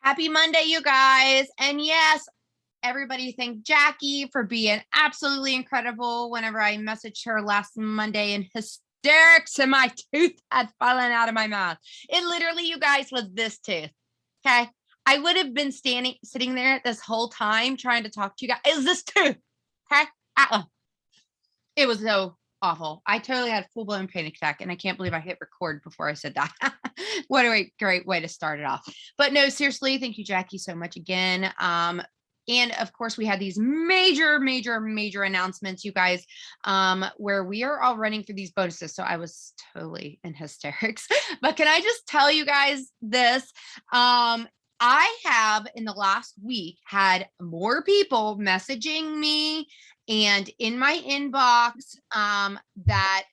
Happy Monday, you guys. And yes, everybody thank Jackie for being absolutely incredible whenever I messaged her last Monday in hysterics and my tooth had fallen out of my mouth. It literally, you guys, was this tooth. Okay. I would have been sitting there this whole time trying to talk to you guys. Is this tooth? Okay. It was so awful. I totally had a full-blown panic attack, and I can't believe I hit record before I said that. What a great way to start it off. But no, seriously, thank you, Jackie, so much again. And of course, we had these major announcements, you guys, where we are all running for these bonuses. So I was totally in hysterics. But can I just tell you guys this? I have in the last week had more people messaging me and in my inbox that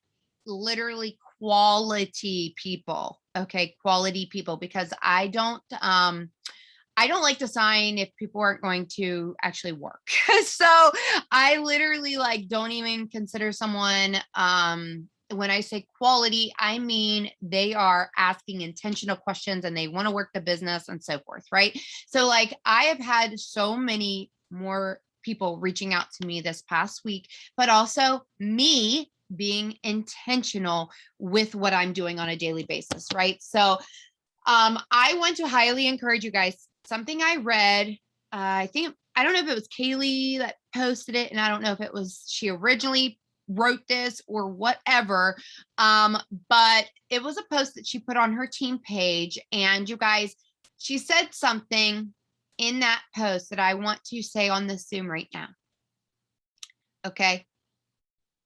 literally quality people, okay, quality people, because I don't like to sign if people aren't going to actually work. So I literally don't even consider someone, when I say quality, I mean they are asking intentional questions and they want to work the business and so forth, right? So I have had so many more people reaching out to me this past week, but also me being intentional with what I'm doing on a daily basis, right? So I want to highly encourage you guys. Something I read, I don't know if it was Kaylee that posted it, and I don't know if it was she originally wrote this or whatever, but it was a post that she put on her team page, and you guys, she said something in that post that I want to say on the Zoom right now. Okay.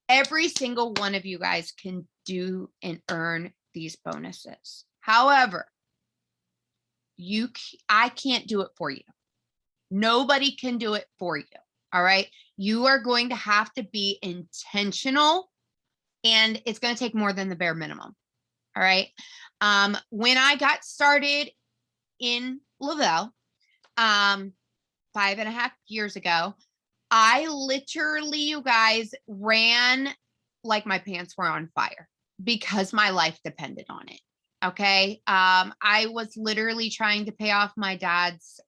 Every single one of you guys can do and earn these bonuses. However, I can't do it for you. Nobody can do it for you. All right. You are going to have to be intentional, and it's going to take more than the bare minimum. All right. When I got started in Lavelle, 5.5 years ago, I literally, you guys, ran like my pants were on fire because my life depended on it. Okay. I was literally trying to pay off my dad's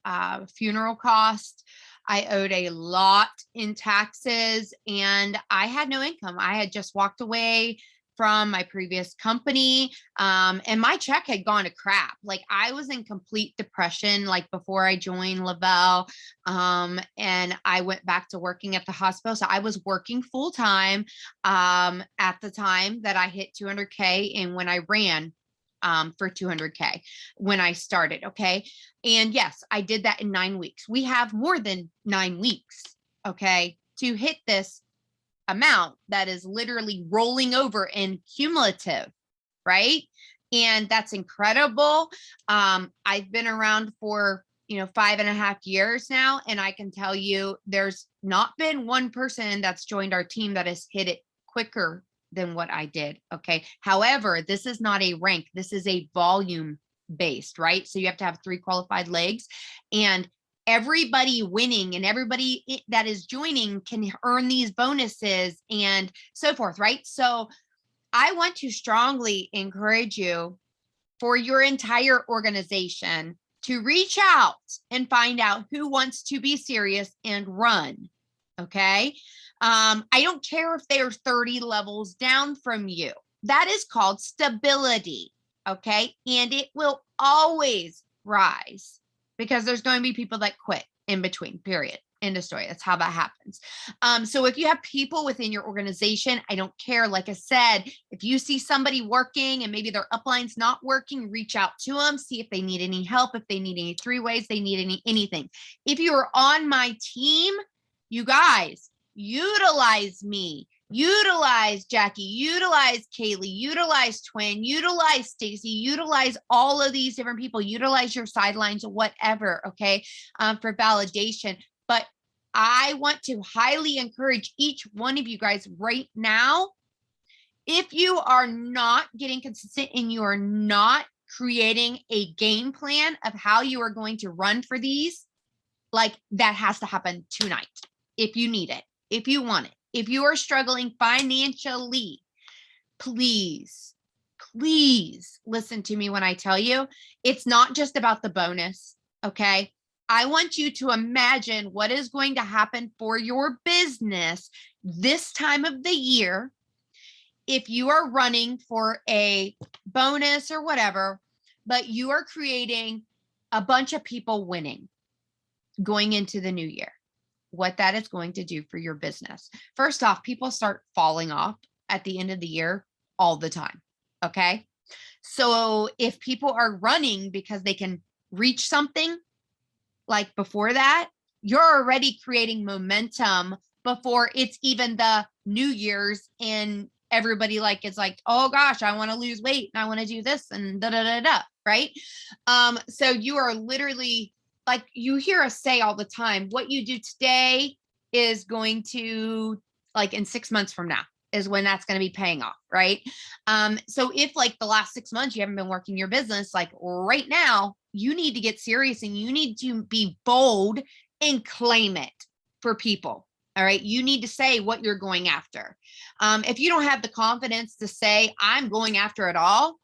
funeral cost. I owed a lot in taxes and I had no income. I had just walked away from my previous company. And my check had gone to crap. I was in complete depression, before I joined Lavelle. And I went back to working at the hospital. So I was working full time at the time that I hit 200K and when I ran for 200K when I started. Okay. And yes, I did that in 9 weeks. We have more than 9 weeks. Okay. To hit this amount that is literally rolling over and cumulative, right? And that's incredible. I've been around for 5.5 years now, and I can tell you there's not been one person that's joined our team that has hit it quicker than what I did. Okay. However, this is not a rank. This is a volume based, right? So you have to have 3 qualified legs, and everybody winning and everybody that is joining can earn these bonuses and so forth, right? So I want to strongly encourage you for your entire organization to reach out and find out who wants to be serious and run. Okay. I don't care if they are 30 levels down from you. That is called stability. Okay. And it will always rise because there's going to be people that quit in between, period. End of story. That's how that happens. So if you have people within your organization, I don't care. Like I said, if you see somebody working and maybe their upline's not working, reach out to them, see if they need any help, if they need any 3-ways, they need anything. If you are on my team, you guys, utilize me. Utilize Jackie, utilize Kaylee, utilize Twin, utilize Stacy, utilize all of these different people, utilize your sidelines, whatever, okay, for validation. But I want to highly encourage each one of you guys right now, if you are not getting consistent and you are not creating a game plan of how you are going to run for these, that has to happen tonight if you need it, if you want it. If you are struggling financially, please listen to me when I tell you, it's not just about the bonus. Okay. I want you to imagine what is going to happen for your business this time of the year if you are running for a bonus or whatever, but you are creating a bunch of people winning going into the new year, what that is going to do for your business. First off, people start falling off at the end of the year all the time. Okay. So if people are running because they can reach something like before that, you're already creating momentum before it's even the New Year's and everybody like is like, oh gosh, I want to lose weight and I want to do this and da da da da, right? So you are literally, like, you hear us say all the time, what you do today is going to, like, in 6 months from now is when that's going to be paying off, right? So if like the last 6 months you haven't been working your business, like right now, you need to get serious and you need to be bold and claim it for people. All right. You need to say what you're going after. If you don't have the confidence to say, I'm going after it all,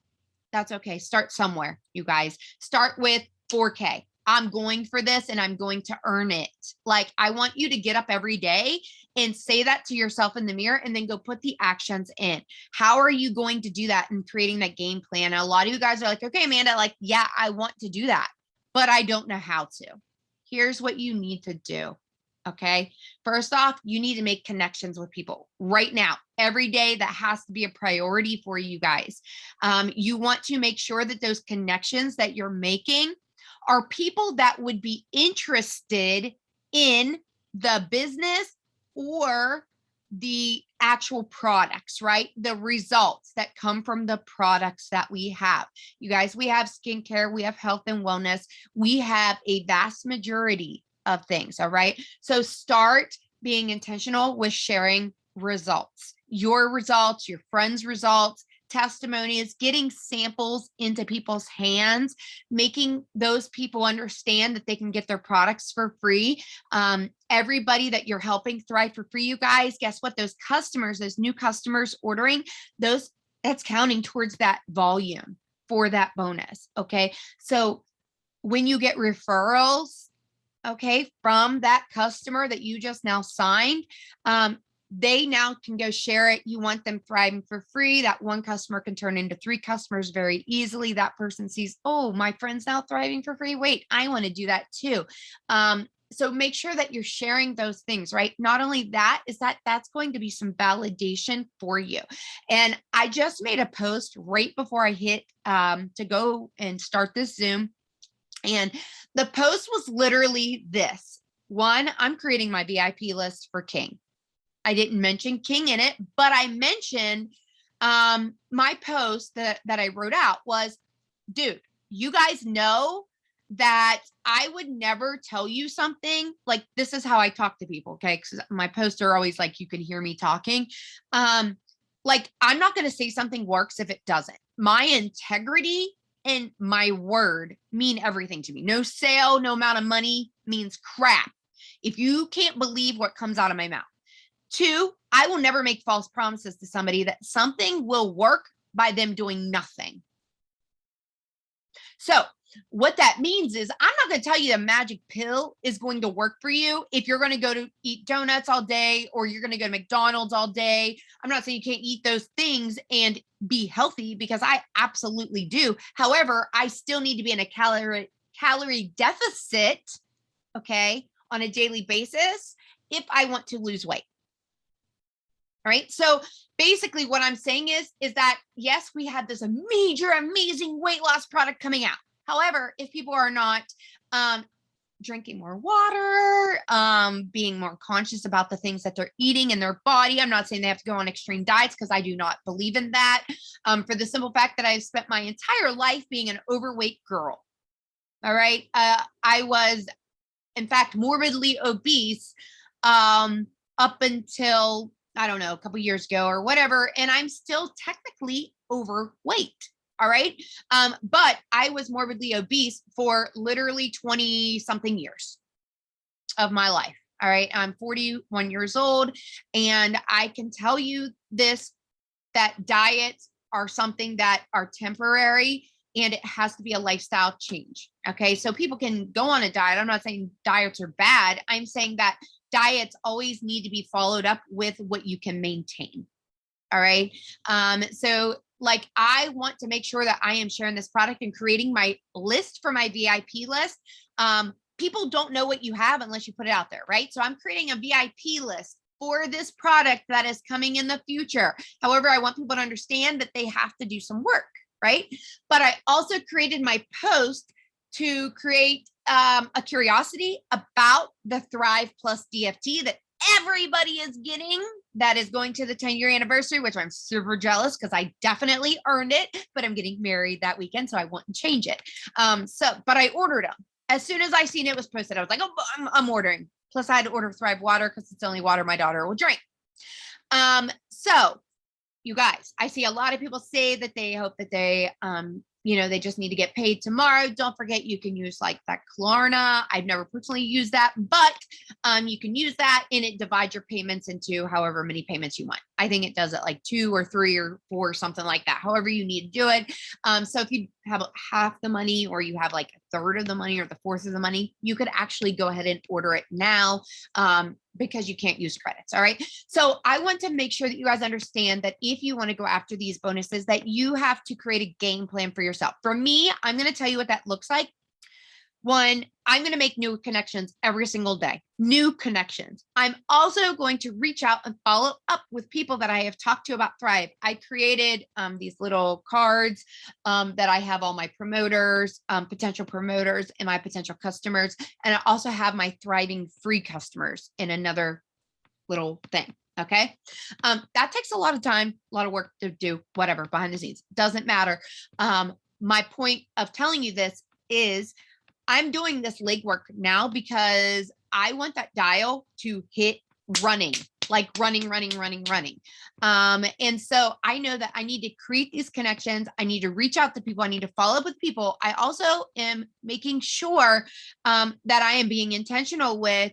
that's okay. Start somewhere, you guys. Start with 4K. I'm going for this and I'm going to earn it. Like, I want you to get up every day and say that to yourself in the mirror and then go put the actions in. How are you going to do that and creating that game plan? And a lot of you guys are like, okay, Amanda, like, yeah, I want to do that, but I don't know how to. Here's what you need to do. Okay. First off, you need to make connections with people right now. Every day, that has to be a priority for you guys. You want to make sure that those connections that you're making are people that would be interested in the business or the actual products, right? The results that come from the products that we have. You guys, we have skincare, we have health and wellness, we have a vast majority of things. All right. So start being intentional with sharing results, your friends' results, testimonies, getting samples into people's hands, making those people understand that they can get their products for free. Everybody that you're helping thrive for free, you guys, guess what? Those customers, those new customers ordering, that's counting towards that volume for that bonus. Okay. So when you get referrals, okay, from that customer that you just now signed, they now can go share it. You want them thriving for free. That one customer can turn into 3 customers very easily. That person sees, oh, my friend's now thriving for free. Wait, I want to do that too. So make sure that you're sharing those things, right? Not only that, is that's going to be some validation for you. And I just made a post right before I hit to go and start this Zoom. And the post was literally this. One, I'm creating my VIP list for King. I didn't mention King in it, but I mentioned my post that I wrote out was, dude, you guys know that I would never tell you something like, this is how I talk to people. Okay. Because my posts are always like, you can hear me talking. Like, I'm not going to say something works if it doesn't. My integrity and my word mean everything to me. No sale, no amount of money means crap if you can't believe what comes out of my mouth. 2, I will never make false promises to somebody that something will work by them doing nothing. So what that means is, I'm not going to tell you the magic pill is going to work for you if you're going to go to eat donuts all day or you're going to go to McDonald's all day. I'm not saying you can't eat those things and be healthy, because I absolutely do. However, I still need to be in a calorie deficit, okay, on a daily basis if I want to lose weight. All right. So basically what I'm saying is that, yes, we have this major, amazing weight loss product coming out. However, if people are not drinking more water, being more conscious about the things that they're eating in their body, I'm not saying they have to go on extreme diets, because I do not believe in that, for the simple fact that I've spent my entire life being an overweight girl. All right. I was, in fact, morbidly obese up until, I don't know, a couple years ago or whatever. And I'm still technically overweight. All right. But I was morbidly obese for literally 20 something years of my life. All right. I'm 41 years old. And I can tell you this, that diets are something that are temporary. and it has to be a lifestyle change. Okay. So people can go on a diet. I'm not saying diets are bad. I'm saying that diets always need to be followed up with what you can maintain. All right. So like I want to make sure that I am sharing this product and creating my list for my VIP list. People don't know what you have unless you put it out there, right? So I'm creating a VIP list for this product that is coming in the future. However, I want people to understand that they have to do some work, right? But I also created my post to create a curiosity about the Thrive Plus DFT that everybody is getting, that is going to the 10-year anniversary, which I'm super jealous because I definitely earned it, but I'm getting married that weekend, so I wouldn't change it. But I ordered them. As soon as I seen it was posted, I was like, oh, I'm ordering. Plus I had to order Thrive water because it's the only water my daughter will drink. So you guys, I see a lot of people say that they hope that they, they just need to get paid tomorrow. Don't forget, you can use like that Klarna. I've never personally used that, but you can use that and it divides your payments into however many payments you want. I think it does it like 2 or 3 or 4, something like that, however you need to do it. So if you have half the money or you have like a third of the money or the fourth of the money, you could actually go ahead and order it now because you can't use credits. All right. So I want to make sure that you guys understand that if you want to go after these bonuses, that you have to create a game plan for yourself. For me, I'm going to tell you what that looks like. One, I'm going to make new connections every single day, new connections. I'm also going to reach out and follow up with people that I have talked to about Thrive. I created these little cards that I have all my promoters, potential promoters, and my potential customers. And I also have my thriving free customers in another little thing. Okay. That takes a lot of time, a lot of work to do, whatever, behind the scenes. Doesn't matter. My point of telling you this is I'm doing this legwork now because I want that dial to hit running, like running. And so I know that I need to create these connections. I need to reach out to people. I need to follow up with people. I also am making sure that I am being intentional with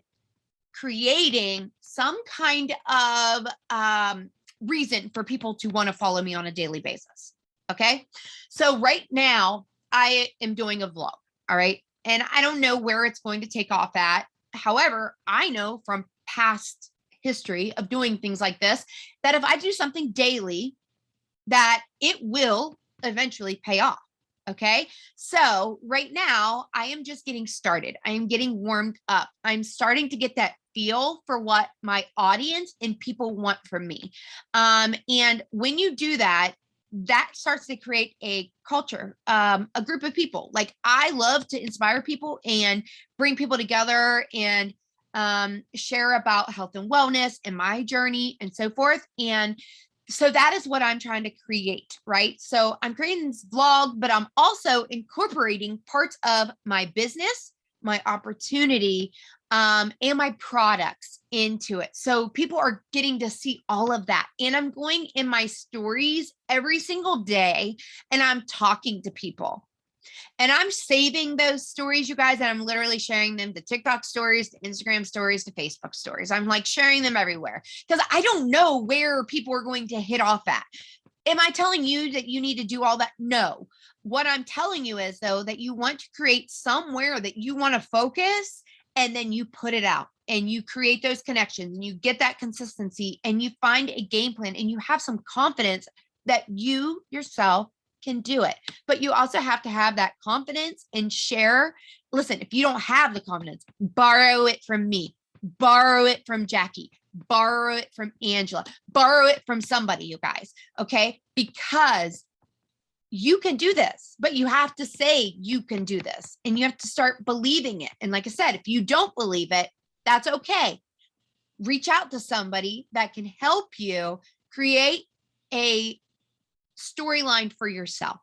creating some kind of reason for people to want to follow me on a daily basis. Okay. So right now I am doing a vlog. All right. And I don't know where it's going to take off at. However, I know from past history of doing things like this, that if I do something daily, that it will eventually pay off. Okay. So right now I am just getting started. I am getting warmed up. I'm starting to get that feel for what my audience and people want from me. And when you do that, that starts to create a culture, a group of people. Like I love to inspire people and bring people together and share about health and wellness and my journey and so forth. And so that is what I'm trying to create, right? So I'm creating this vlog, but I'm also incorporating parts of my business, my opportunity, and my products into it. So people are getting to see all of that. And I'm going in my stories every single day and I'm talking to people. And I'm saving those stories, you guys, and I'm literally sharing them to TikTok stories, to Instagram stories, to Facebook stories. I'm like sharing them everywhere because I don't know where people are going to hit off at. Am I telling you that you need to do all that? No. What I'm telling you is, though, that you want to create somewhere that you want to focus and then you put it out and you create those connections and you get that consistency and you find a game plan and you have some confidence that you yourself can do it. But you also have to have that confidence and share. Listen, if you don't have the confidence, borrow it from me, borrow it from Jackie, borrow it from Angela, borrow it from somebody, you guys. Okay. Because you can do this, but you have to say you can do this and you have to start believing it. And like I said, if you don't believe it, that's okay. Reach out to somebody that can help you create a storyline for yourself.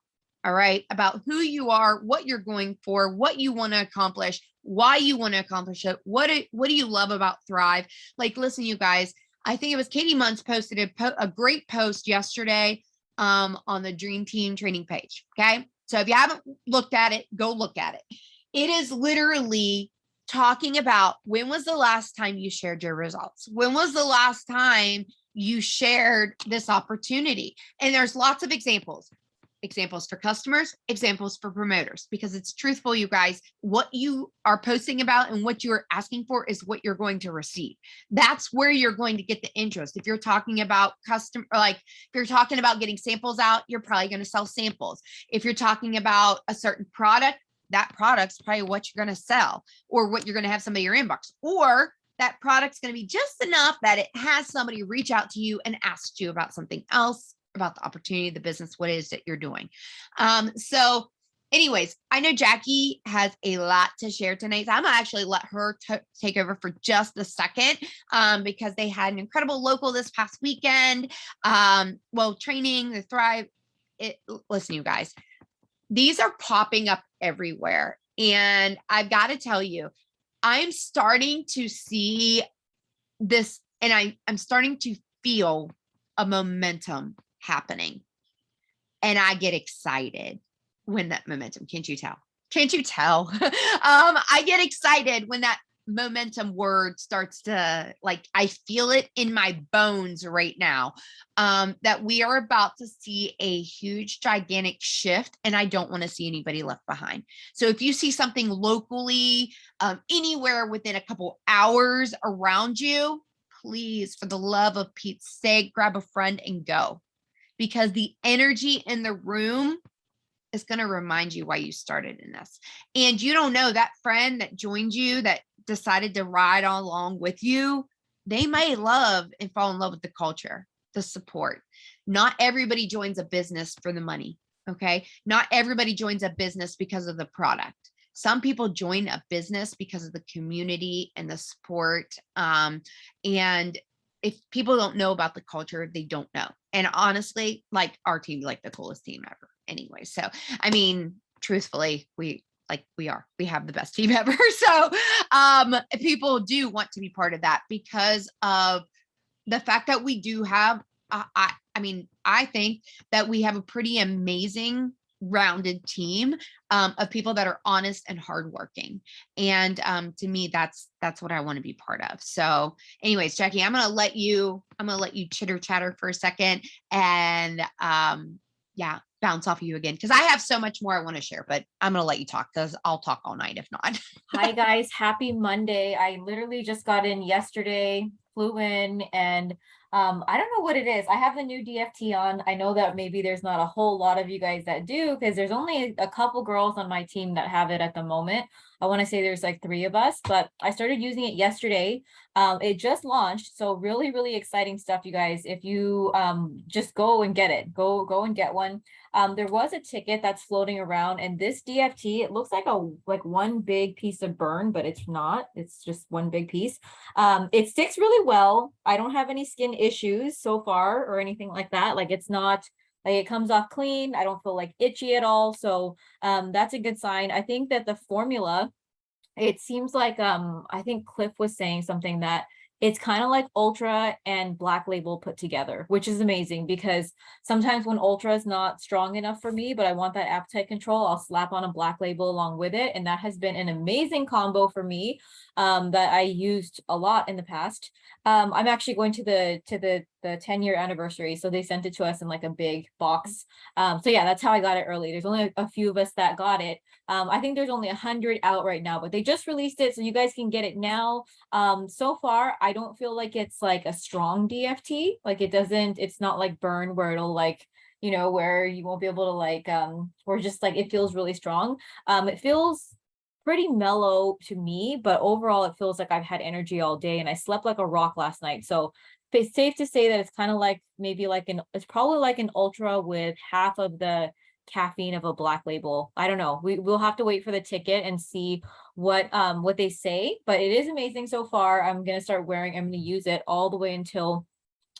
All right. About who you are, what you're going for, what you want to accomplish, why you want to accomplish it. What do you love about Thrive? Like, listen, you guys, I think it was Katie Munz posted a great post yesterday on the Dream Team training page. Okay. So if you haven't looked at it, go look at it. It is literally talking about when was the last time you shared your results? When was the last time you shared this opportunity? And there's lots of examples. examples for customers, examples for promoters, because it's truthful, you guys. What you are posting about and what you're asking for is what you're going to receive. That's where you're going to get the interest. If you're talking about custom, or like if you're talking about getting samples out, you're probably going to sell samples. If you're talking about a certain product, that product's probably what you're going to sell, or what you're going to have somebody in your inbox, or that product's going to be just enough that it has somebody reach out to you and ask you about something else, about the opportunity, the business, what it is that you're doing. So anyways, I know Jackie has a lot to share tonight. So I'm gonna actually let her take over for just a second, because they had an incredible local this past weekend. Training the Thrive. Listen, you guys, these are popping up everywhere. And I've got to tell you, I'm starting to see this, and I'm starting to feel a momentum happening. And I get excited when that momentum, can't you tell? Can't you tell? I get excited when that momentum word starts to, like, I feel it in my bones right now, that we are about to see a huge, gigantic shift, and I don't want to see anybody left behind. So if you see something locally, anywhere within a couple hours around you, please, for the love of Pete's sake, grab a friend and go, because the energy in the room is going to remind you why you started in this. And you don't know, that friend that joined you, that decided to ride along with you, they may love and fall in love with the culture, the support. Not everybody joins a business for the money. Okay. Not everybody joins a business because of the product. Some people join a business because of the community and the support. And if people don't know about the culture, they don't know. And honestly, like, our team, like, the coolest team ever anyway. So, I mean, truthfully, we have the best team ever. So, people do want to be part of that because of the fact that we do have, I think that we have a pretty amazing rounded team, of people that are honest and hardworking. And to me, that's what I want to be part of. So anyways, Jackie, I'm gonna let you chitter chatter for a second, and bounce off of you again, because I have so much more I want to share, but I'm gonna let you talk, because I'll talk all night if not. Hi guys, happy Monday. I literally just got in yesterday, flew in, and I don't know what it is. I have the new DFT on. I know that maybe there's not a whole lot of you guys that do, because there's only a couple girls on my team that have it at the moment. I want to say there's like 3 of us, but I started using it yesterday. It just launched, so really, really exciting stuff, you guys. If you just go and get it, go and get one. There was a ticket that's floating around, and this DFT, it looks like one big piece of burn, but it's not. It's just one big piece. It sticks really well. I don't have any skin issues so far or anything like that. Like, it's not like, it comes off clean. I don't feel like itchy at all. So that's a good sign. I think that the formula, it seems like I think Cliff was saying something that it's kind of like Ultra and Black Label put together, which is amazing, because sometimes when Ultra is not strong enough for me, but I want that appetite control, I'll slap on a Black Label along with it. And that has been an amazing combo for me, that I used a lot in the past. I'm actually going to the 10-year anniversary, so they sent it to us in like a big box. So yeah, that's how I got it early. There's only a few of us that got it. I think there's only 100 out right now, but they just released it, so you guys can get it now. So far, I don't feel like it's like a strong DFT. Like, it's not like burn where it'll like, where you won't be able to like, or just like, it feels really strong. It feels pretty mellow to me, but overall it feels like I've had energy all day, and I slept like a rock last night. So it's safe to say that it's kind of like it's probably like an Ultra with half of the caffeine of a Black Label. I don't know. We'll have to wait for the ticket and see what they say, but it is amazing so far. I'm going to use it all the way until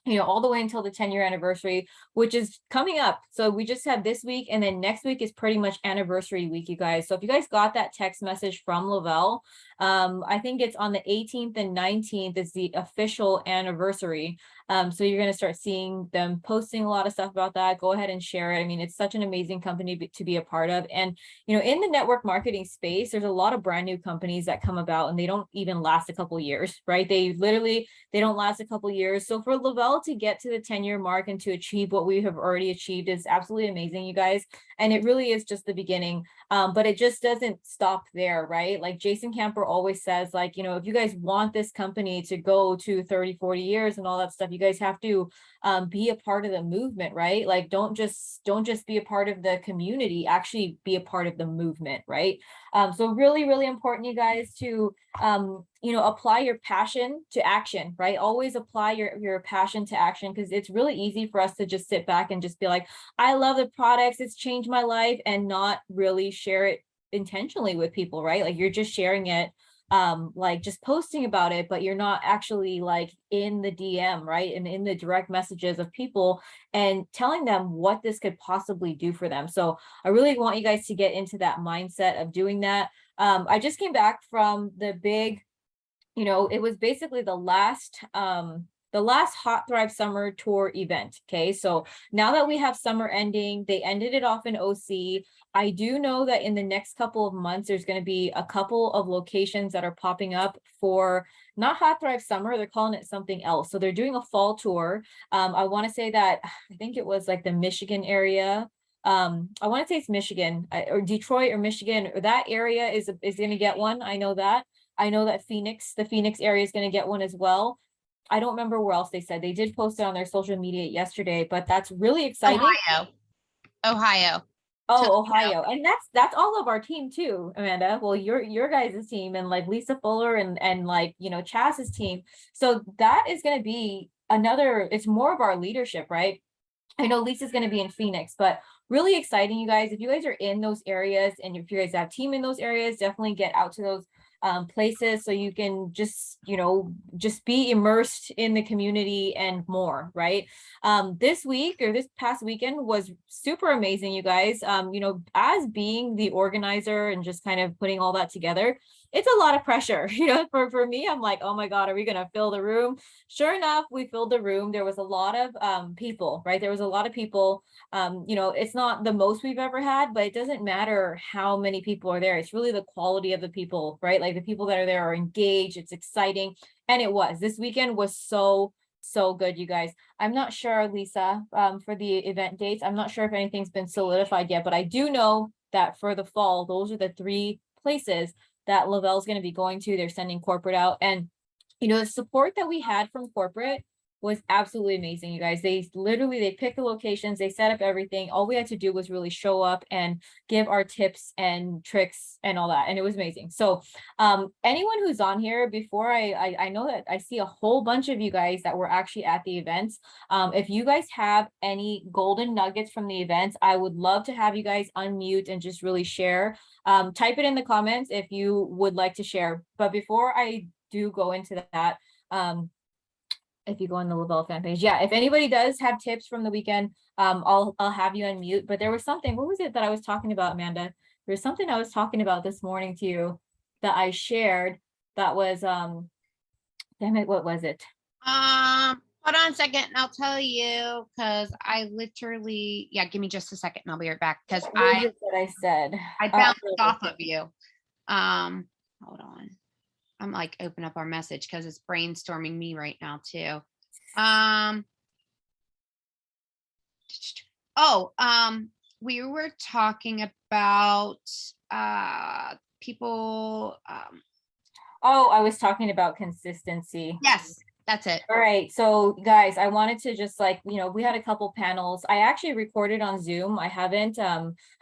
the 10-year anniversary, which is coming up. So we just have this week, and then next week is pretty much anniversary week, you guys. So if you guys got that text message from Lavelle, I think it's on the 18th and 19th is the official anniversary. So you're going to start seeing them posting a lot of stuff about that. Go ahead and share it. I mean, it's such an amazing company to be a part of. And, in the network marketing space, there's a lot of brand new companies that come about, and they don't even last a couple years, right? They don't last a couple years. So for Lavelle while to get to the 10-year mark and to achieve what we have already achieved is absolutely amazing, you guys. And it really is just the beginning. But it just doesn't stop there, right? Like Jason Camper always says, like, you know, if you guys want this company to go to 30, 40 years and all that stuff, you guys have to be a part of the movement, right? Like, don't just be a part of the community, actually be a part of the movement, right? So really, really important, you guys, to you know, apply your passion to action, right? Always apply your passion to action, because it's really easy for us to just sit back and just be like, I love the products, it's changed my life, and not really share it intentionally with people, right? Like, you're just sharing it, like just posting about it, but you're not actually like in the DM, right? And in the direct messages of people and telling them what this could possibly do for them. So I really want you guys to get into that mindset of doing that. I just came back from the big, you know, it was basically the last Hot Thrive Summer Tour event. Okay, so now that we have summer ending, they ended it off in OC. I do know that in the next couple of months, there's going to be a couple of locations that are popping up for not Hot Thrive Summer, they're calling it something else. So they're doing a fall tour. I want to say that I think it was like the Michigan area. I want to say it's Michigan or Detroit or Michigan, or that area is going to get one. I know that. I know that the Phoenix area is going to get one as well. I don't remember where else they said. They did post it on their social media yesterday, but that's really exciting. Ohio. Oh, Ohio. And that's all of our team too, Amanda. Well, your guys' team, and like Lisa Fuller and like, you know, Chaz's team. So that is going to be another, it's more of our leadership, right? I know Lisa's going to be in Phoenix, but really exciting, you guys. If you guys are in those areas and if you guys have team in those areas, definitely get out to those places so you can just, you know, just be immersed in the community and more, right? This week or this past weekend was super amazing, you guys. You know, as being the organizer and just kind of putting all that together, it's a lot of pressure. You know, for me, I'm like, oh my God, are we going to fill the room? Sure enough, we filled the room. There was a lot of people, right? There was a lot of people. You know, it's not the most we've ever had, but it doesn't matter how many people are there. It's really the quality of the people, right? Like the people that are there are engaged. It's exciting. And it was. This weekend was so good, you guys. I'm not sure, Lisa, for the event dates. I'm not sure if anything's been solidified yet, but I do know that for the fall, those are the 3 places that Lavelle's going to be going to. They're sending corporate out. And, you know, the support that we had from corporate was absolutely amazing, you guys. They picked the locations, they set up everything. All we had to do was really show up and give our tips and tricks and all that. And it was amazing. So anyone who's on here before, I know that I see a whole bunch of you guys that were actually at the events. If you guys have any golden nuggets from the events, I would love to have you guys unmute and just really share. Type it in the comments if you would like to share. But before I do go into that, if you go on the Lavelle fan page, yeah, if anybody does have tips from the weekend, I'll have you unmute. But there was something, what was it that I was talking about, Amanda? There's something I was talking about this morning to you that I shared that was damn it, what was it? Hold on a second and I'll tell you, because I literally, yeah, give me just a second and I'll be right back, because I said I bounced off of you. Hold on. I'm like, open up our message because it's brainstorming me right now too. We were talking about people. I was talking about consistency. Yes, that's it. All right. So guys, I wanted to just like, you know, we had a couple panels. I actually recorded on Zoom. I haven't,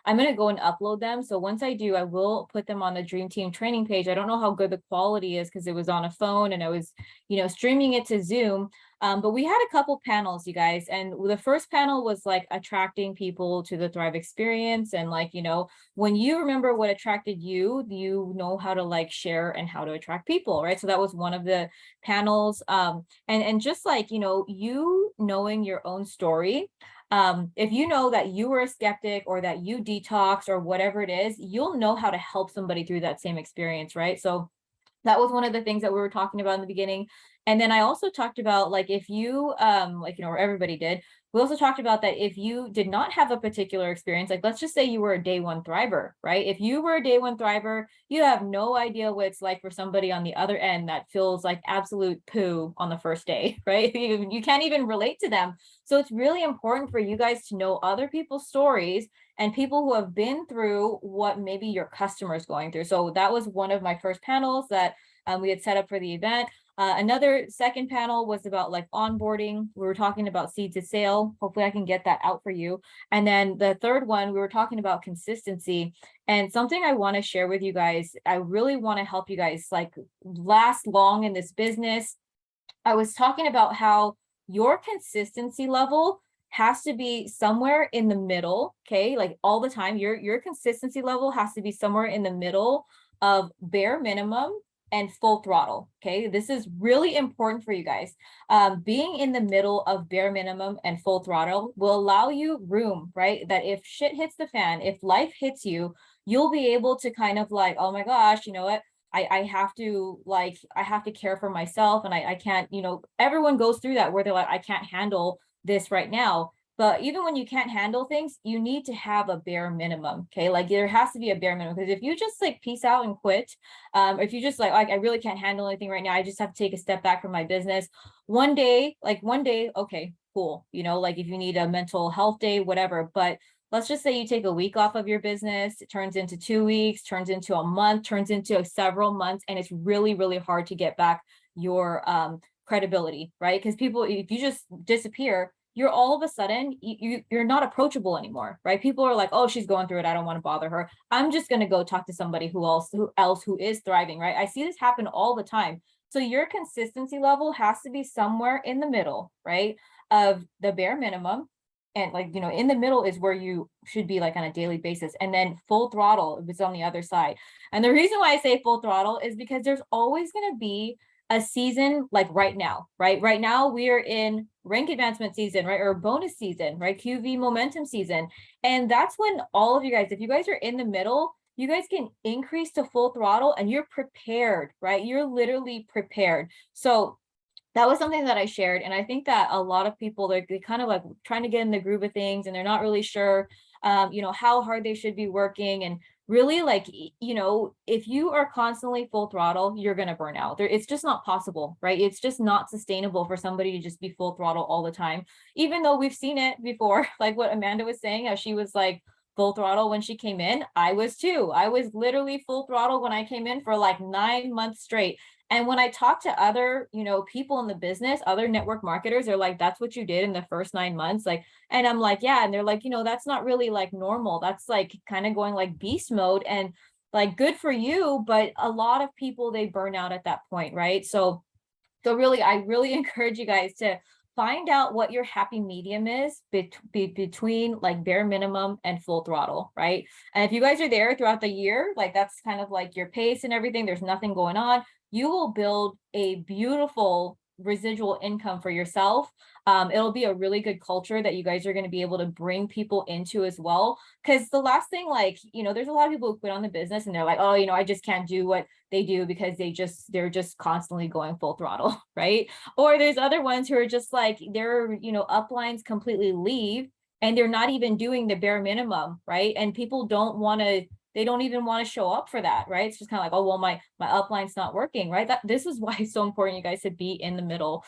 I'm going to go and upload them. So once I do, I will put them on the Dream Team training page. I don't know how good the quality is because it was on a phone and I was, you know, streaming it to Zoom. But we had a couple panels, you guys. And the first panel was like attracting people to the Thrive experience. And like, you know, when you remember what attracted you, you know how to like share and how to attract people, right? So that was one of the panels. And just like, you know, you knowing your own story, if you know that you were a skeptic or that you detox or whatever it is, you'll know how to help somebody through that same experience, right? So that was one of the things that we were talking about in the beginning. And then I also talked about like, if you, like, you know, or everybody did, We also talked about that if you did not have a particular experience, like let's just say you were a day one thriver, right? If you were a day one thriver, you have no idea what it's like for somebody on the other end that feels like absolute poo on the first day, right? You can't even relate to them. So it's really important for you guys to know other people's stories and people who have been through what maybe your customers going through. So that was one of my first panels that we had set up for the event. Another second panel was about like onboarding. We were talking about seed to sale. Hopefully I can get that out for you. And then the third one, we were talking about consistency. And something I want to share with you guys, I really want to help you guys like last long in this business. I was talking about how your consistency level has to be somewhere in the middle, okay? Like all the time, your consistency level has to be somewhere in the middle of bare minimum and full throttle, okay? This is really important for you guys. Being in the middle of bare minimum and full throttle will allow you room, right? That if shit hits the fan, if life hits you, you'll be able to kind of like, oh my gosh, you know what? I have to like, I have to care for myself and I can't, you know, everyone goes through that where they're like, I can't handle this right now. But even when you can't handle things, you need to have a bare minimum. Okay. Like there has to be a bare minimum because if you just like peace out and quit, if you just like, I really can't handle anything right now, I just have to take a step back from my business. One day, okay, cool. You know, like if you need a mental health day, whatever. But let's just say you take a week off of your business, it turns into 2 weeks, turns into a month, turns into several months, and it's really, really hard to get back your credibility, right? Because people, if you just disappear, you're all of a sudden you're not approachable anymore, right? People are like, oh, she's going through it, I don't want to bother her, I'm just going to go talk to somebody who is thriving, right? I see this happen all the time. So your consistency level has to be somewhere in the middle, right, of the bare minimum, and like, you know, in the middle is where you should be like on a daily basis, and then full throttle if it's on the other side. And the reason why I say full throttle is because there's always going to be a season like right now, right? Right now we are in rank advancement season, right? Or bonus season, right? QV momentum season. And that's when all of you guys, if you guys are in the middle, you guys can increase to full throttle and you're prepared, right? You're literally prepared. So that was something that I shared. And I think that a lot of people, they kind of like trying to get in the groove of things and they're not really sure, you know, how hard they should be working. And really like, you know, if you are constantly full throttle, you're going to burn out there. It's just not possible, right? It's just not sustainable for somebody to just be full throttle all the time, even though we've seen it before, like what Amanda was saying, how she was like full throttle when she came in. I was too. I was literally full throttle when I came in for like 9 months straight. And when I talk to other, you know, people in the business, other network marketers, they're like, that's what you did in the first 9 months. Like, and I'm like, yeah. And they're like, you know, that's not really like normal. That's like kind of going like beast mode and like good for you. But a lot of people, they burn out at that point. Right. So really, I really encourage you guys to find out what your happy medium is between like bare minimum and full throttle, right? And if you guys are there throughout the year, like that's kind of like your pace and everything, there's nothing going on, you will build a beautiful residual income for yourself. It'll be a really good culture that you guys are going to be able to bring people into as well. Because the last thing, like, you know, there's a lot of people who quit on the business and they're like, oh, you know, I just can't do what they do because they're just constantly going full throttle, right? Or there's other ones who are just like, their, you know, uplines completely leave and they're not even doing the bare minimum, right? And people they don't even want to show up for that, right? It's just kind of like, oh, well, my upline's not working, right? This is why it's so important, you guys, to be in the middle.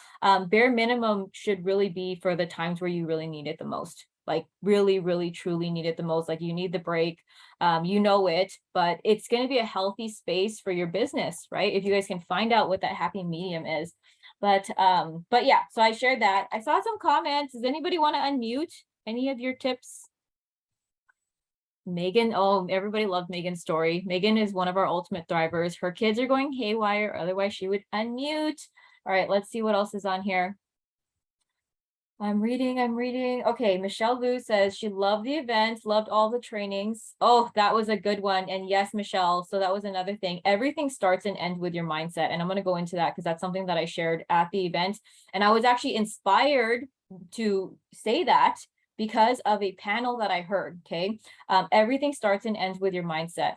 Bare minimum should really be for the times where you really need it the most, like really, really, truly need it the most. Like you need the break, you know it, but it's going to be a healthy space for your business, right? If you guys can find out what that happy medium is. But yeah, so I shared that. I saw some comments. Does anybody want to unmute any of your tips? Megan, oh, everybody loved Megan's story. Megan is one of our ultimate thrivers. Her kids are going haywire, otherwise she would unmute. All right, let's see what else is on here. I'm reading. Okay, Michelle Vu says she loved the events, loved all the trainings. Oh, that was a good one. And yes, Michelle, so that was another thing. Everything starts and ends with your mindset. And I'm going to go into that because that's something that I shared at the event. And I was actually inspired to say that because of a panel that I heard, okay? Everything starts and ends with your mindset.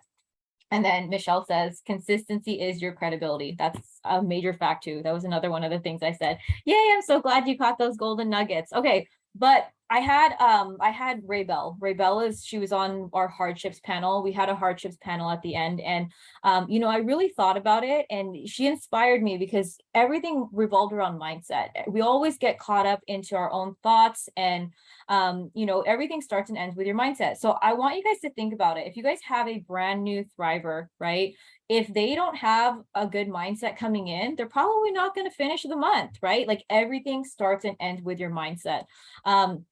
And then Michelle says, consistency is your credibility. That's a major fact too. That was another one of the things I said. Yay, I'm so glad you caught those golden nuggets. Okay, But I had Ray Bell. Ray Bell she was on our hardships panel. We had a hardships panel at the end. And you know, I really thought about it, and she inspired me because everything revolved around mindset. We always get caught up into our own thoughts, and you know, everything starts and ends with your mindset. So I want you guys to think about it. If you guys have a brand new thriver, right? If they don't have a good mindset coming in, they're probably not going to finish the month, right? Like everything starts and ends with your mindset. Um,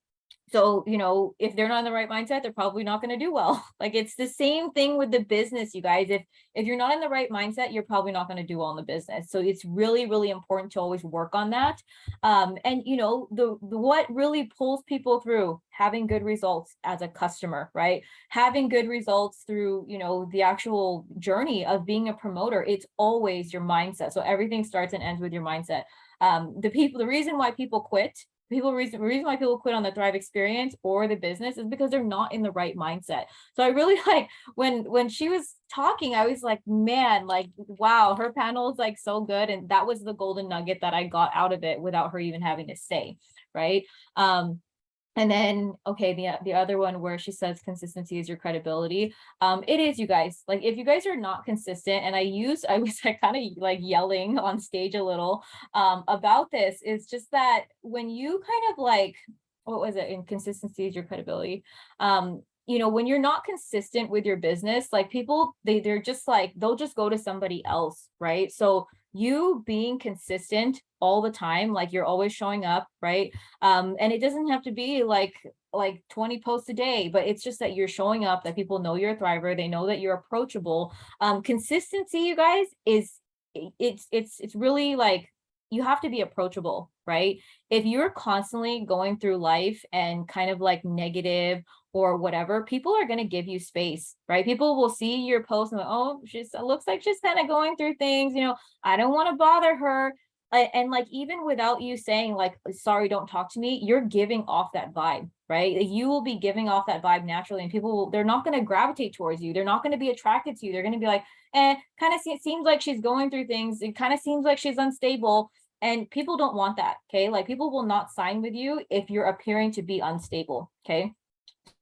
so, you know, if they're not in the right mindset, they're probably not going to do well. Like it's the same thing with the business, you guys. If you're not in the right mindset, you're probably not going to do well in the business. So it's really, really important to always work on that. And you know, the what really pulls people through having good results as a customer, right? Having good results through, you know, the actual journey of being a promoter, it's always your mindset. So everything starts and ends with your mindset. The reason why people quit, reason why people quit on the Thrive experience or the business is because they're not in the right mindset. So I really like when she was talking, I was like, man, like, wow, her panel is like so good. And that was the golden nugget that I got out of it without her even having to say, right? And then, okay, the other one where she says consistency is your credibility. It is, you guys. Like, if you guys are not consistent, and I was like kind of like yelling on stage a little about this, is just that when you kind of like, what was it? Inconsistency is your credibility. You know, when you're not consistent with your business, like people, they're just like, they'll just go to somebody else, right? So you being consistent all the time, like you're always showing up, right? And it doesn't have to be like 20 posts a day, but it's just that you're showing up, that people know you're a thriver, they know that you're approachable. Consistency, you guys, is it's really like you have to be approachable, right? If you're constantly going through life and kind of like negative or whatever, people are going to give you space, right? People will see your post and like, oh, it looks like she's kind of going through things, you know, I don't want to bother her. And like, even without you saying like, sorry, don't talk to me, you're giving off that vibe, right? Like, you will be giving off that vibe naturally, and people will, they're not going to gravitate towards you. They're not going to be attracted to you. They're going to be like, kind of seems like she's going through things. It kind of seems like she's unstable. And people don't want that. Okay. Like people will not sign with you if you're appearing to be unstable. Okay.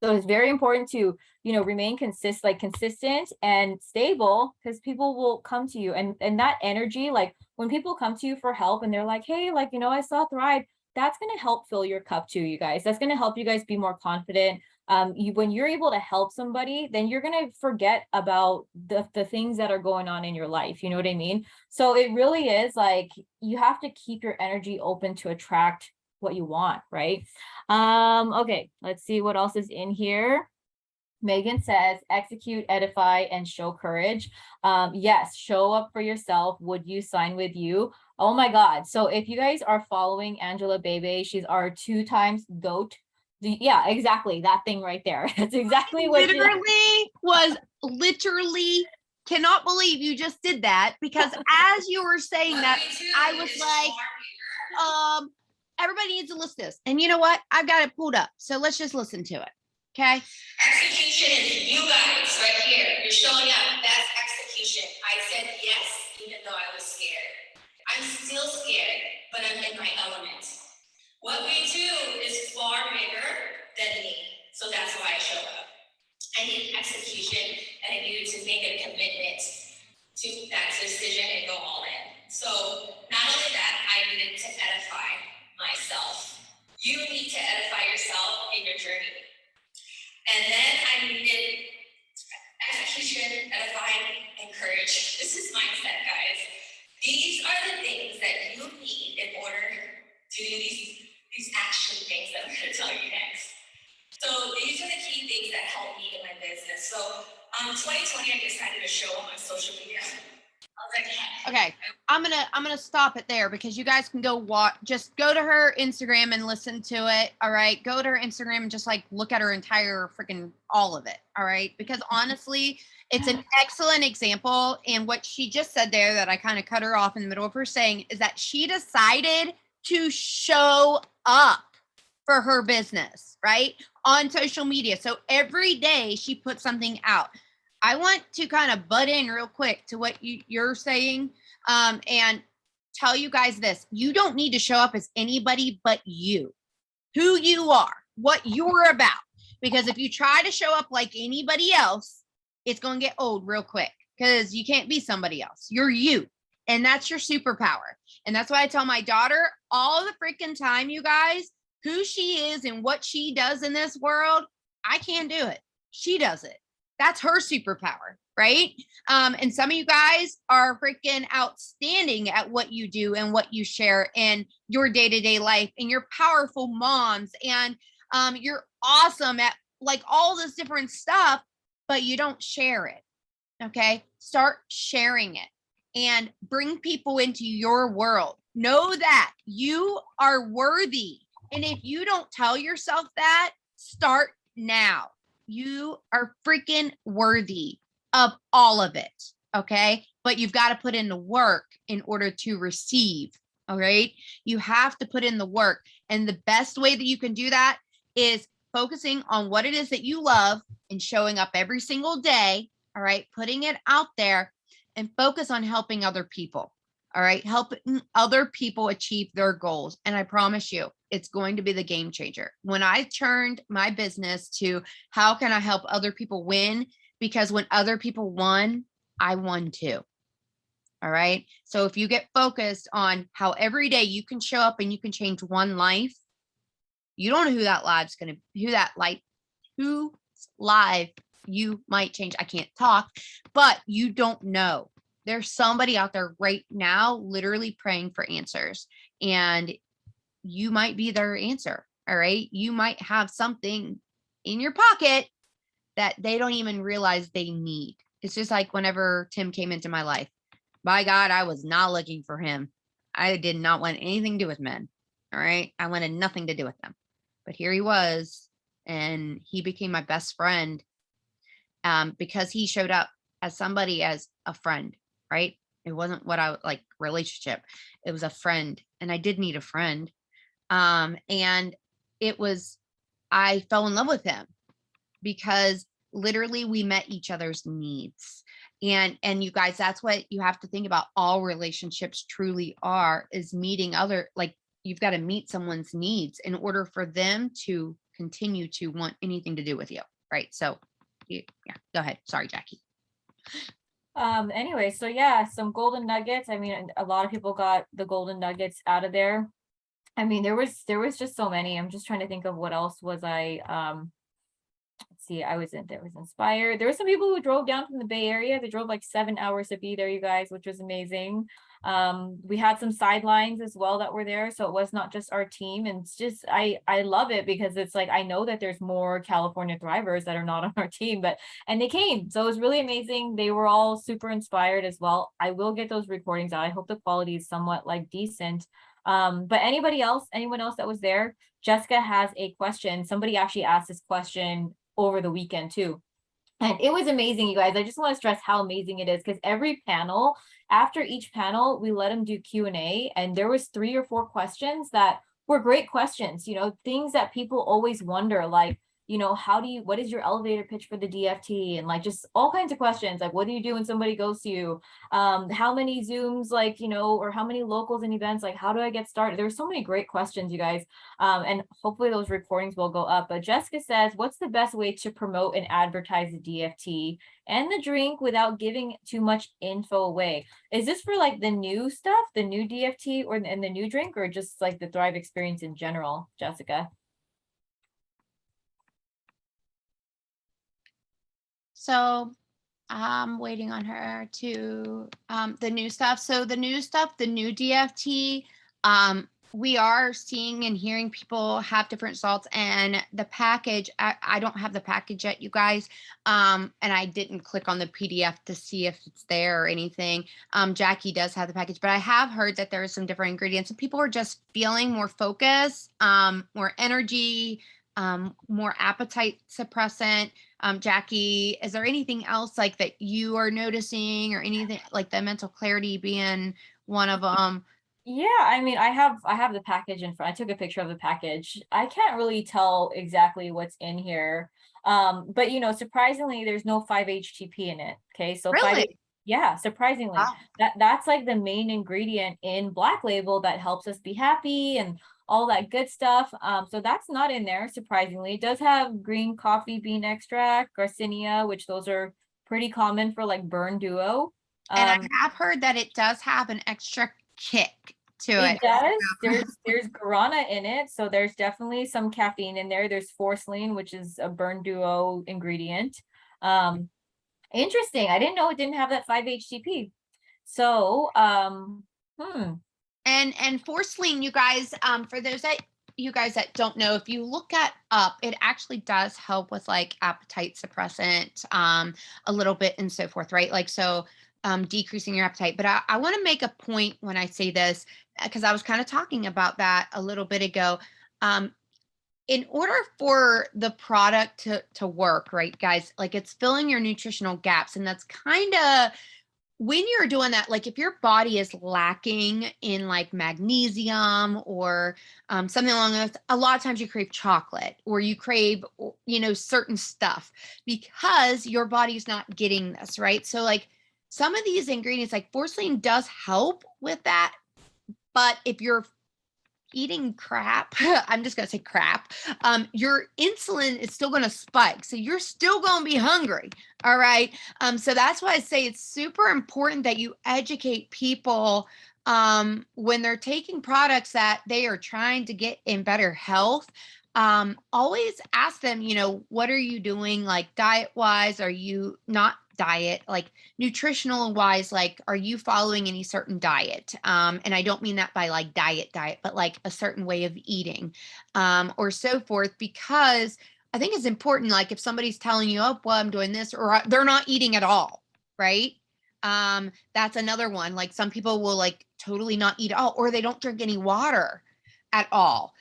So it's very important to, you know, remain consistent and stable, because people will come to you, and that energy, like when people come to you for help and they're like, hey, like, you know, I saw Thrive, that's going to help fill your cup too, you guys. That's going to help you guys be more confident. When you're able to help somebody, then you're going to forget about the things that are going on in your life. You know what I mean? So it really is like, you have to keep your energy open to attract what you want, right? Okay, let's see what else is in here. Megan says, execute, edify, and show courage. Yes, show up for yourself. Would you sign with you? Oh my God. So if you guys are following Angela Bebe, she's our 2 times GOAT. Yeah, exactly. That thing right there. That's exactly what literally cannot believe you just did that, because as you were saying that, I was like, everybody needs to listen to this. And you know what? I've got it pulled up. So let's just listen to it. Okay. Execution is you guys right here. You're showing up. That's execution. I said yes, even though I was scared. I'm still scared, but I'm in my element. What we do is far bigger than me. So that's why I show up. I needed execution, and I needed to make a commitment to that decision and go all in. So not only that, I needed to edify myself. You need to edify yourself in your journey. And then I needed execution, edifying, and courage. This is mindset, guys. These are the things that you need in order to do these action things that I'm going to tell you next. So these are the key things that help me in my business. So 2020, I decided to show up on social media. Okay, I'm gonna stop it there, because you guys can go watch, just go to her Instagram and listen to it. All right, go to her Instagram and just like look at her entire freaking all of it. All right, because honestly, it's an excellent example. And what she just said there, that I kind of cut her off in the middle of her saying, is that she decided to show up for her business, right, on social media. So every day she puts something out. I want to kind of butt in real quick to what you're saying, and tell you guys this. You don't need to show up as anybody but you. who you are, what you're about. Because if you try to show up like anybody else, it's going to get old real quick because you can't be somebody else. You're you. And that's your superpower. And that's why I tell my daughter all the freaking time, you guys, who she is and what she does in this world. I can't do it. She does it. That's her superpower, right? And some of you guys are freaking outstanding at what you do and what you share in your day-to-day life, and you're powerful moms, and you're awesome at like all this different stuff, but you don't share it. Okay. Start sharing it and bring people into your world. Know that you are worthy. And if you don't tell yourself that, start now. You are freaking worthy of all of it. Okay. But you've got to put in the work in order to receive. All right. You have to put in the work. And the best way that you can do that is focusing on what it is that you love and showing up every single day. All right. Putting it out there and focus on helping other people. All right. Helping other people achieve their goals. And I promise you, it's going to be the game changer. When I turned my business to how can I help other people win? Because when other people won, I won too. All right. So if you get focused on how every day you can show up and you can change one life, you don't know who that live's going to, whose life you might change. I can't talk, but you don't know. There's somebody out there right now, literally praying for answers, and you might be their answer. All right. You might have something in your pocket that they don't even realize they need. It's just like whenever Tim came into my life, by God, I was not looking for him. I did not want anything to do with men. All right. I wanted nothing to do with them, but here he was, and he became my best friend. Because he showed up as somebody, as a friend, right? It wasn't what I like relationship. It was a friend, and I did need a friend. And it was, I fell in love with him because literally we met each other's needs. And you guys, that's what you have to think about. All relationships truly are, is meeting like you've got to meet someone's needs in order for them to continue to want anything to do with you. Right. So yeah, go ahead. Sorry, Jackie. Anyway, so yeah, some golden nuggets. I mean, a lot of people got the golden nuggets out of there. I mean, there was just so many. I'm just trying to think of what else was I let's see, there was inspired. There were some people who drove down from the Bay Area. They drove like 7 hours to be there, you guys, which was amazing. We had some sidelines as well that were there, so it was not just our team. And it's just, I love it because it's like, I know that there's more California Thrivers that are not on our team, and they came, so it was really amazing. They were all super inspired as well. I will get those recordings out. I hope the quality is somewhat like decent. But anyone else that was there, Jessica has a question. Somebody actually asked this question over the weekend too. And it was amazing, you guys. I just want to stress how amazing it is, because every panel, after each panel, we let them do Q&A, and there was 3 or 4 questions that were great questions, things that people always wonder, like, what is your elevator pitch for the DFT? And like, just all kinds of questions, like, what do you do when somebody goes to you? How many Zooms, like, or how many locals and events, like, how do I get started? There were so many great questions, you guys. And hopefully those recordings will go up. But Jessica says, what's the best way to promote and advertise the DFT and the drink without giving too much info away? Is this for like the new stuff, the new DFT and the new drink, or just like the Thrive experience in general, Jessica? So I'm waiting on her to the new stuff. So the new stuff, the new DFT, we are seeing and hearing people have different salts, and the package, I don't have the package yet, you guys. And I didn't click on the PDF to see if it's there or anything. Jackie does have the package, but I have heard that there are some different ingredients, and people are just feeling more focus, more energy, more appetite suppressant. Jackie, is there anything else like that you are noticing, or anything like the mental clarity being one of them? Yeah, I mean, I have the package in front. I took a picture of the package. I can't really tell exactly what's in here. But surprisingly, there's no 5-HTP in it. Okay, so Really? yeah, surprisingly, Wow. that's like the main ingredient in Black Label that helps us be happy and all that good stuff. So that's not in there, surprisingly. It does have green coffee bean extract, Garcinia, which those are pretty common for like burn duo. And I have heard that it does have an extra kick to it. It does. There's guarana in it, so there's definitely some caffeine in there. There's forcilene, which is a burn duo ingredient. Interesting. I didn't know it didn't have that 5-HTP. So, And forcilene, you guys, for those that you guys that don't know, if you look at up, it actually does help with like appetite suppressant, a little bit and so forth, right? Like, so decreasing your appetite. But I want to make a point when I say this, because I was kind of talking about that a little bit ago. In order for the product to work, right, guys, like it's filling your nutritional gaps. And that's kind of when you're doing that, like if your body is lacking in like magnesium or something along those, a lot of times you crave chocolate or you crave, certain stuff because your body's not getting this, right? So like some of these ingredients, like forcilene does help with that. But if you're eating crap, I'm just going to say crap, your insulin is still going to spike. So you're still going to be hungry. All right. So that's why I say it's super important that you educate people when they're taking products that they are trying to get in better health. Always ask them, what are you doing like diet wise? Are you not diet, like nutritional wise, like are you following any certain diet? And I don't mean that by like diet, but like a certain way of eating, or so forth, because I think it's important, like if somebody's telling you, oh, well, I'm doing this, or they're not eating at all, right? That's another one. Like some people will like totally not eat at all, or they don't drink any water at all.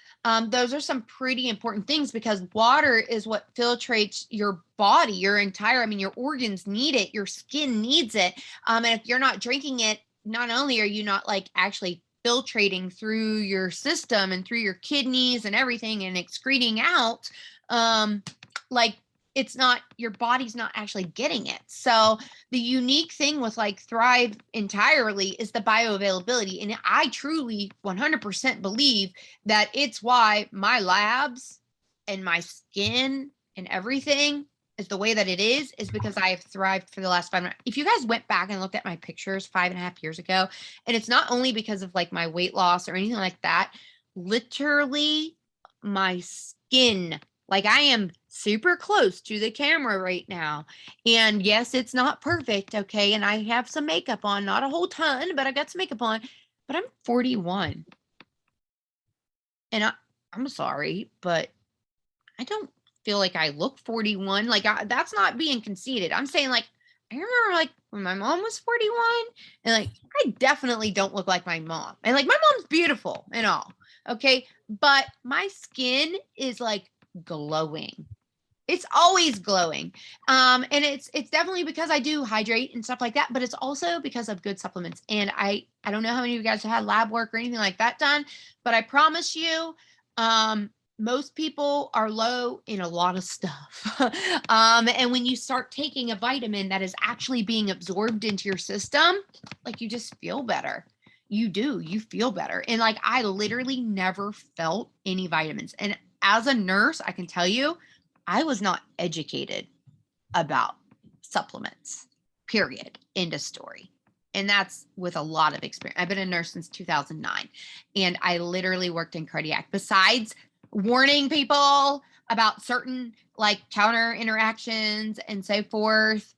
Those are some pretty important things because water is what filtrates your body, your organs need it, your skin needs it. And if you're not drinking it, not only are you not like actually filtrating through your system and through your kidneys and everything and excreting out, like it's not, your body's not actually getting it. So the unique thing with like Thrive entirely is the bioavailability. And I truly 100% believe that it's why my labs and my skin and everything is the way that it is because I have thrived for the last 5 months. If you guys went back and looked at my pictures 5.5 years ago, and it's not only because of like my weight loss or anything like that, literally my skin, like I am super close to the camera right now. And yes, it's not perfect. Okay. And I have some makeup on, not a whole ton, but I got some makeup on, but I'm 41. And I'm sorry, but I don't feel like I look 41. Like that's not being conceited. I'm saying like, I remember like when my mom was 41 and like, I definitely don't look like my mom. And like my mom's beautiful and all. Okay. But my skin is like glowing. It's always glowing. And it's definitely because I do hydrate and stuff like that, but it's also because of good supplements. And I don't know how many of you guys have had lab work or anything like that done, but I promise you, most people are low in a lot of stuff. And when you start taking a vitamin that is actually being absorbed into your system, like you just feel better. You feel better. And like, I literally never felt any vitamins. And as a nurse, I can tell you, I was not educated about supplements, period, end of story. And that's with a lot of experience. I've been a nurse since 2009, and I literally worked in cardiac. Besides warning people about certain like counter interactions and so forth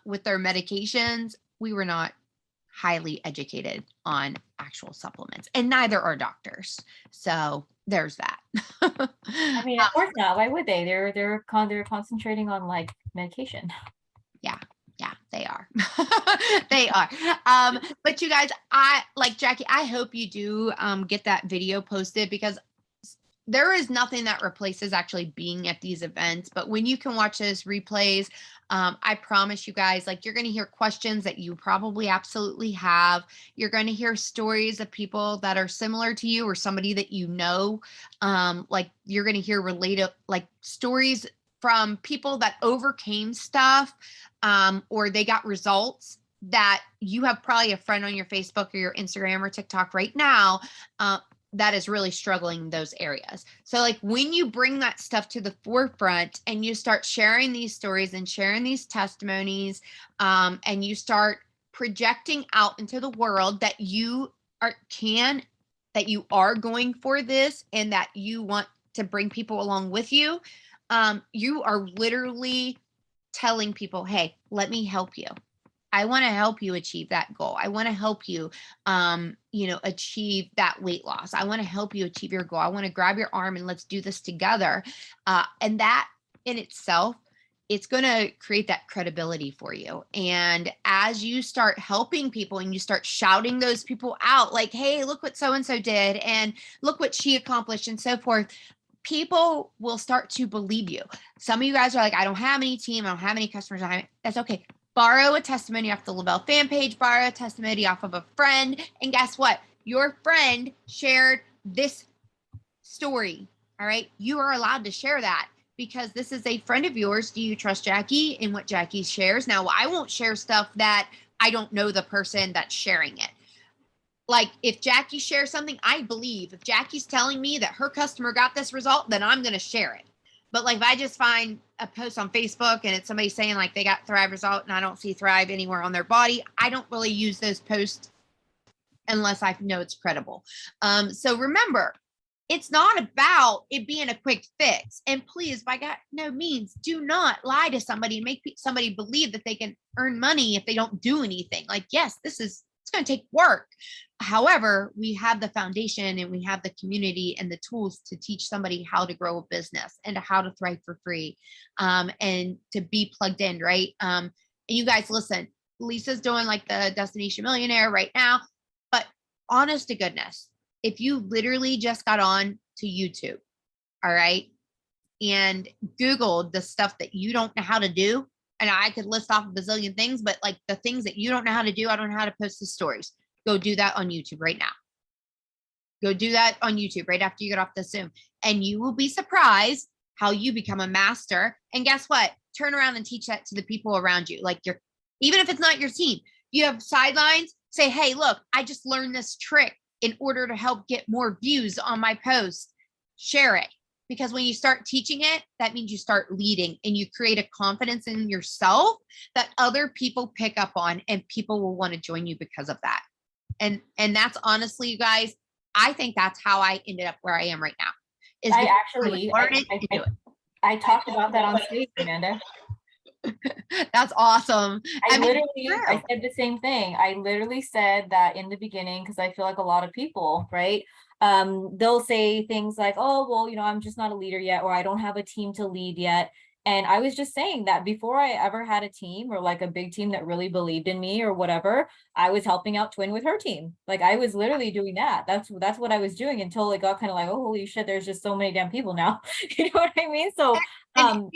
with their medications, we were not highly educated on actual supplements, and neither are doctors. So there's that. I mean, of course not. Why would they? They're concentrating on like medication. Yeah, they are. They are. But you guys, I like Jackie, I hope you do get that video posted because there is nothing that replaces actually being at these events. But when you can watch those replays, I promise you guys, like you're going to hear questions that you probably absolutely have. You're going to hear stories of people that are similar to you or somebody that you know. Like you're going to hear related like stories from people that overcame stuff or they got results that you have probably a friend on your Facebook or your Instagram or TikTok right now that is really struggling in those areas. So like when you bring that stuff to the forefront and you start sharing these stories and sharing these testimonies, and you start projecting out into the world that you that you are going for this and that you want to bring people along with you, you are literally telling people, hey, let me help you. I want to help you achieve that goal. I want to help you, achieve that weight loss. I want to help you achieve your goal. I want to grab your arm and let's do this together. And that in itself, it's going to create that credibility for you. And as you start helping people and you start shouting those people out, like, hey, look what so-and-so did, and look what she accomplished, and so forth, people will start to believe you. Some of you guys are like, I don't have any team. I don't have any customers. That's okay. Borrow a testimony off the LaBelle fan page, borrow a testimony off of a friend. And guess what? Your friend shared this story. All right. You are allowed to share that because this is a friend of yours. Do you trust Jackie in what Jackie shares? Now, I won't share stuff that I don't know the person that's sharing it. Like if Jackie shares something, I believe if Jackie's telling me that her customer got this result, then I'm going to share it. But like if I just find a post on Facebook and it's somebody saying like they got Thrive result and I don't see Thrive anywhere on their body, I don't really use those posts unless I know it's credible. So remember, it's not about it being a quick fix. And please, by God, no means, do not lie to somebody and make somebody believe that they can earn money if they don't do anything. Like, yes, it's going to take work. However, we have the foundation and we have the community and the tools to teach somebody how to grow a business and how to thrive for free, and to be plugged in, right? And you guys, listen, Lisa's doing like the Destination Millionaire right now, but honest to goodness, if you literally just got on to YouTube, all right, and Googled the stuff that you don't know how to do, and I could list off a bazillion things, but like the things that you don't know how to do, I don't know how to post the stories. Go do that on YouTube right now. Go do that on YouTube right after you get off the Zoom. And you will be surprised how you become a master. And guess what? Turn around and teach that to the people around you. Like even if it's not your team, you have sidelines, say, hey, look, I just learned this trick in order to help get more views on my post. Share it. Because when you start teaching it, that means you start leading and you create a confidence in yourself that other people pick up on, and people will want to join you because of that. And that's honestly, you guys, I think that's how I ended up where I am right now. Is I actually learn it and do it. I talked about that on stage, Amanda. That's awesome. I said the same thing. I literally said that in the beginning, because I feel like a lot of people, right? They'll say things like, oh, well, I'm just not a leader yet, or I don't have a team to lead yet. And I was just saying that before I ever had a team or like a big team that really believed in me or whatever, I was helping out Twin with her team. Like I was literally doing that. That's what I was doing until it got kind of like, oh, holy shit, there's just so many damn people now. You know what I mean? So, and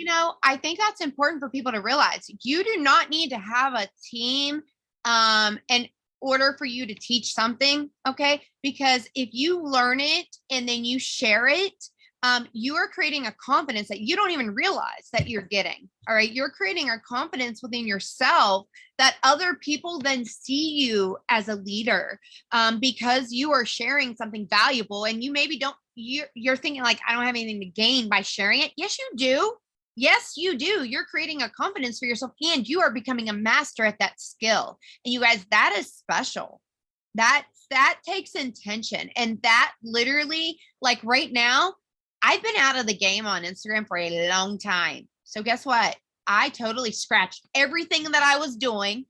I think that's important for people to realize. You do not need to have a team, in order for you to teach something. Okay. Because if you learn it and then you share it, you are creating a confidence that you don't even realize that you're getting. All right. You're creating a confidence within yourself that other people then see you as a leader, because you are sharing something valuable. And you maybe you're thinking like, I don't have anything to gain by sharing it. Yes, you do. Yes, you do. You're creating a confidence for yourself and you are becoming a master at that skill. And you guys, that is special. That takes intention. And that literally, like right now, I've been out of the game on Instagram for a long time. So guess what? I totally scratched everything that I was doing.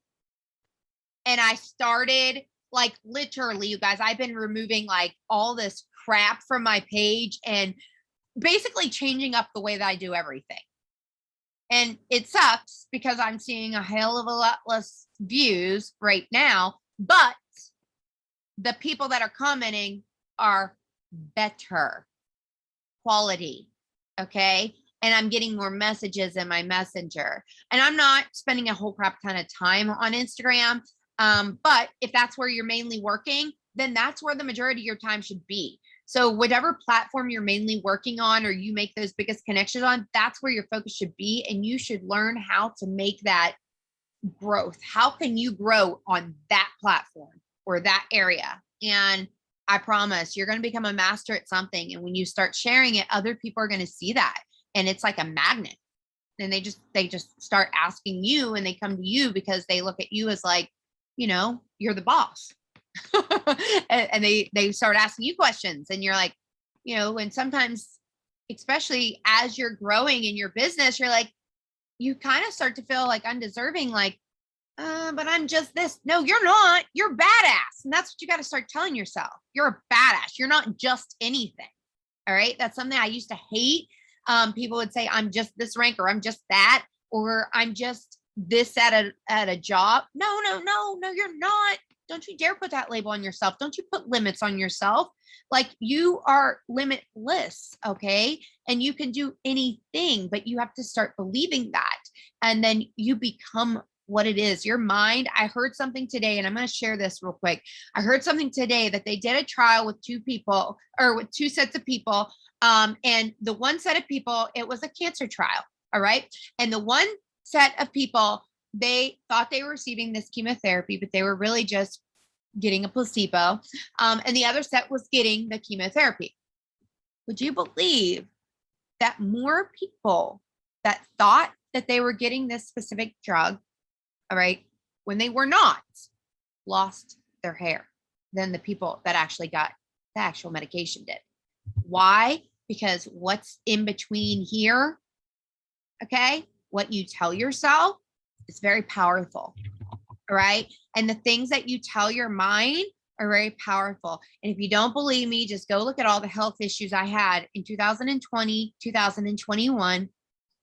And I started like literally, you guys, I've been removing like all this crap from my page and basically changing up the way that I do everything. And it sucks because I'm seeing a hell of a lot less views right now, but the people that are commenting are better quality. Okay. And I'm getting more messages in my messenger, and I'm not spending a whole crap ton of time on Instagram. But if that's where you're mainly working, then that's where the majority of your time should be. So whatever platform you're mainly working on, or you make those biggest connections on, that's where your focus should be. And you should learn how to make that growth. How can you grow on that platform or that area? And I promise you're going to become a master at something. And when you start sharing it, other people are going to see that. And it's like a magnet. And they just start asking you, and they come to you because they look at you as like, you're the boss. and they start asking you questions, and you're like, and sometimes, especially as you're growing in your business, you're like, you kind of start to feel like undeserving, like, but I'm just this. No, you're not. You're badass. And that's what you got to start telling yourself. You're a badass. You're not just anything. All right. That's something I used to hate. People would say, I'm just this rank, or I'm just that, or I'm just this at a job. No, you're not. Don't you dare put that label on yourself. Don't you put limits on yourself. Like, you are limitless. Okay. And you can do anything, but you have to start believing that. And then you become what it is. Your mind. I heard something today, and I'm going to share this real quick. I heard something today that they did a trial with two people, or with two sets of people. And the one set of people, it was a cancer trial. All right. And the one set of people, they thought they were receiving this chemotherapy, but they were really just getting a placebo. And the other set was getting the chemotherapy. Would you believe that more people that thought that they were getting this specific drug, all right, when they were not, lost their hair than the people that actually got the actual medication did? Why? Because what's in between here, okay, what you tell yourself is very powerful. All right. And the things that you tell your mind are very powerful. And if you don't believe me, just go look at all the health issues I had in 2020, 2021.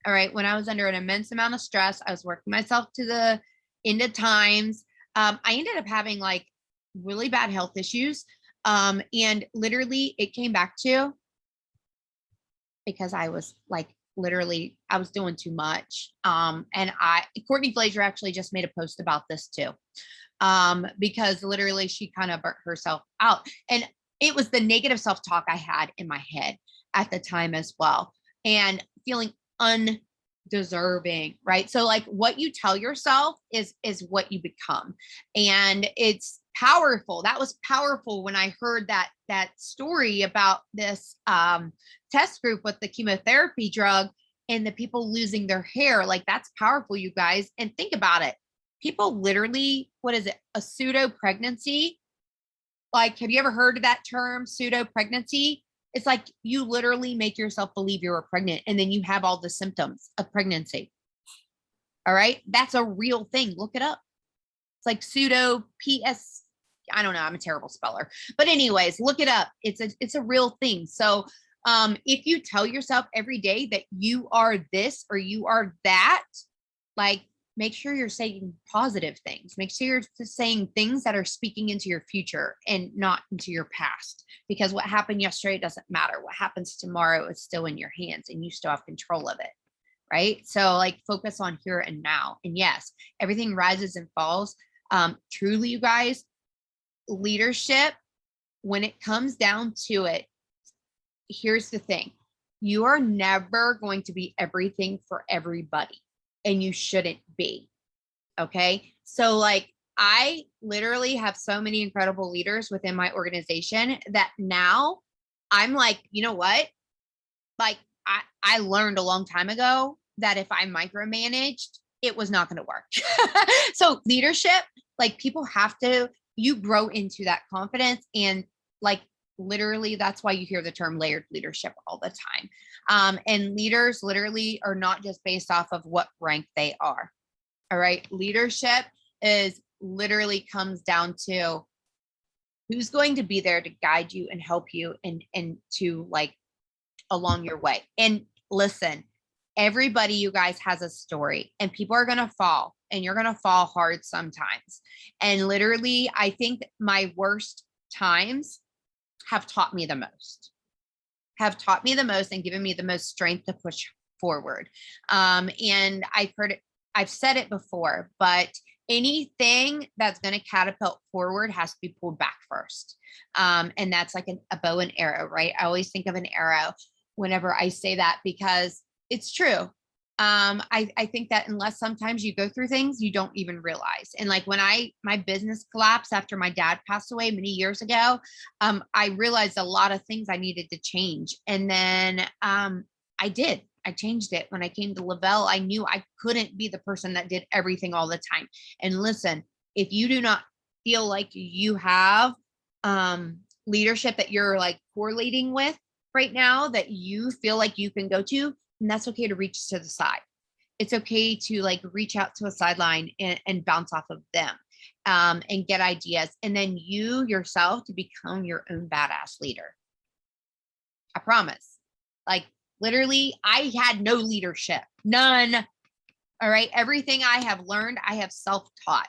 All right. When I was under an immense amount of stress, I was working myself to the end of times. I ended up having like really bad health issues. And literally it came back to because I was like, literally, I was doing too much. And Courtney Flazier actually just made a post about this too. Because literally she kind of burnt herself out, and it was the negative self-talk I had in my head at the time as well, and feeling undeserving, right? So like, what you tell yourself is what you become. And it's powerful. That was powerful when I heard that story about this test group with the chemotherapy drug and the people losing their hair. Like, that's powerful, you guys. And think about it. People literally, what is it? A pseudo pregnancy. Like, have you ever heard of that term, pseudo pregnancy? It's like you literally make yourself believe you're pregnant, and then you have all the symptoms of pregnancy. All right. That's a real thing. Look it up. It's like pseudo PS. I don't know. I'm a terrible speller, but anyways, look it up. It's a real thing. So, if you tell yourself every day that you are this or you are that, like, make sure you're saying positive things. Make sure you're saying things that are speaking into your future and not into your past, because what happened yesterday doesn't matter. What happens tomorrow is still in your hands, and you still have control of it. Right. So like, focus on here and now. And yes, everything rises and falls. Truly, you guys, leadership, when it comes down to it, here's the thing. You are never going to be everything for everybody, and you shouldn't be. Okay. So like, I literally have so many incredible leaders within my organization that now I'm like, you know what? Like, I learned a long time ago that if I micromanaged, it was not going to work. So leadership, like, people have to, you grow into that confidence. And like, literally, that's why you hear the term layered leadership all the time. And leaders literally are not just based off of what rank they are. All right. Leadership is literally comes down to who's going to be there to guide you and help you and to like along your way. And listen, everybody, you guys, has a story, and people are going to fall, and you're going to fall hard sometimes. And literally, I think my worst times have taught me the most, and given me the most strength to push forward. And I've said it before, but anything that's going to catapult forward has to be pulled back first. And that's like a bow and arrow, right? I always think of an arrow whenever I say that, because it's true. I think that unless sometimes you go through things you don't even realize. And like when my business collapsed after my dad passed away many years ago, I realized a lot of things I needed to change. And then I did. I changed it. When I came to Lavelle, I knew I couldn't be the person that did everything all the time. And listen, if you do not feel like you have leadership that you're like correlating with right now, that you feel like you can go to, and that's okay to reach to the side. It's okay to like reach out to a sideline and bounce off of them and get ideas. And then you yourself to become your own badass leader. I promise. Like literally, I had no leadership, none. All right. Everything I have learned, I have self-taught.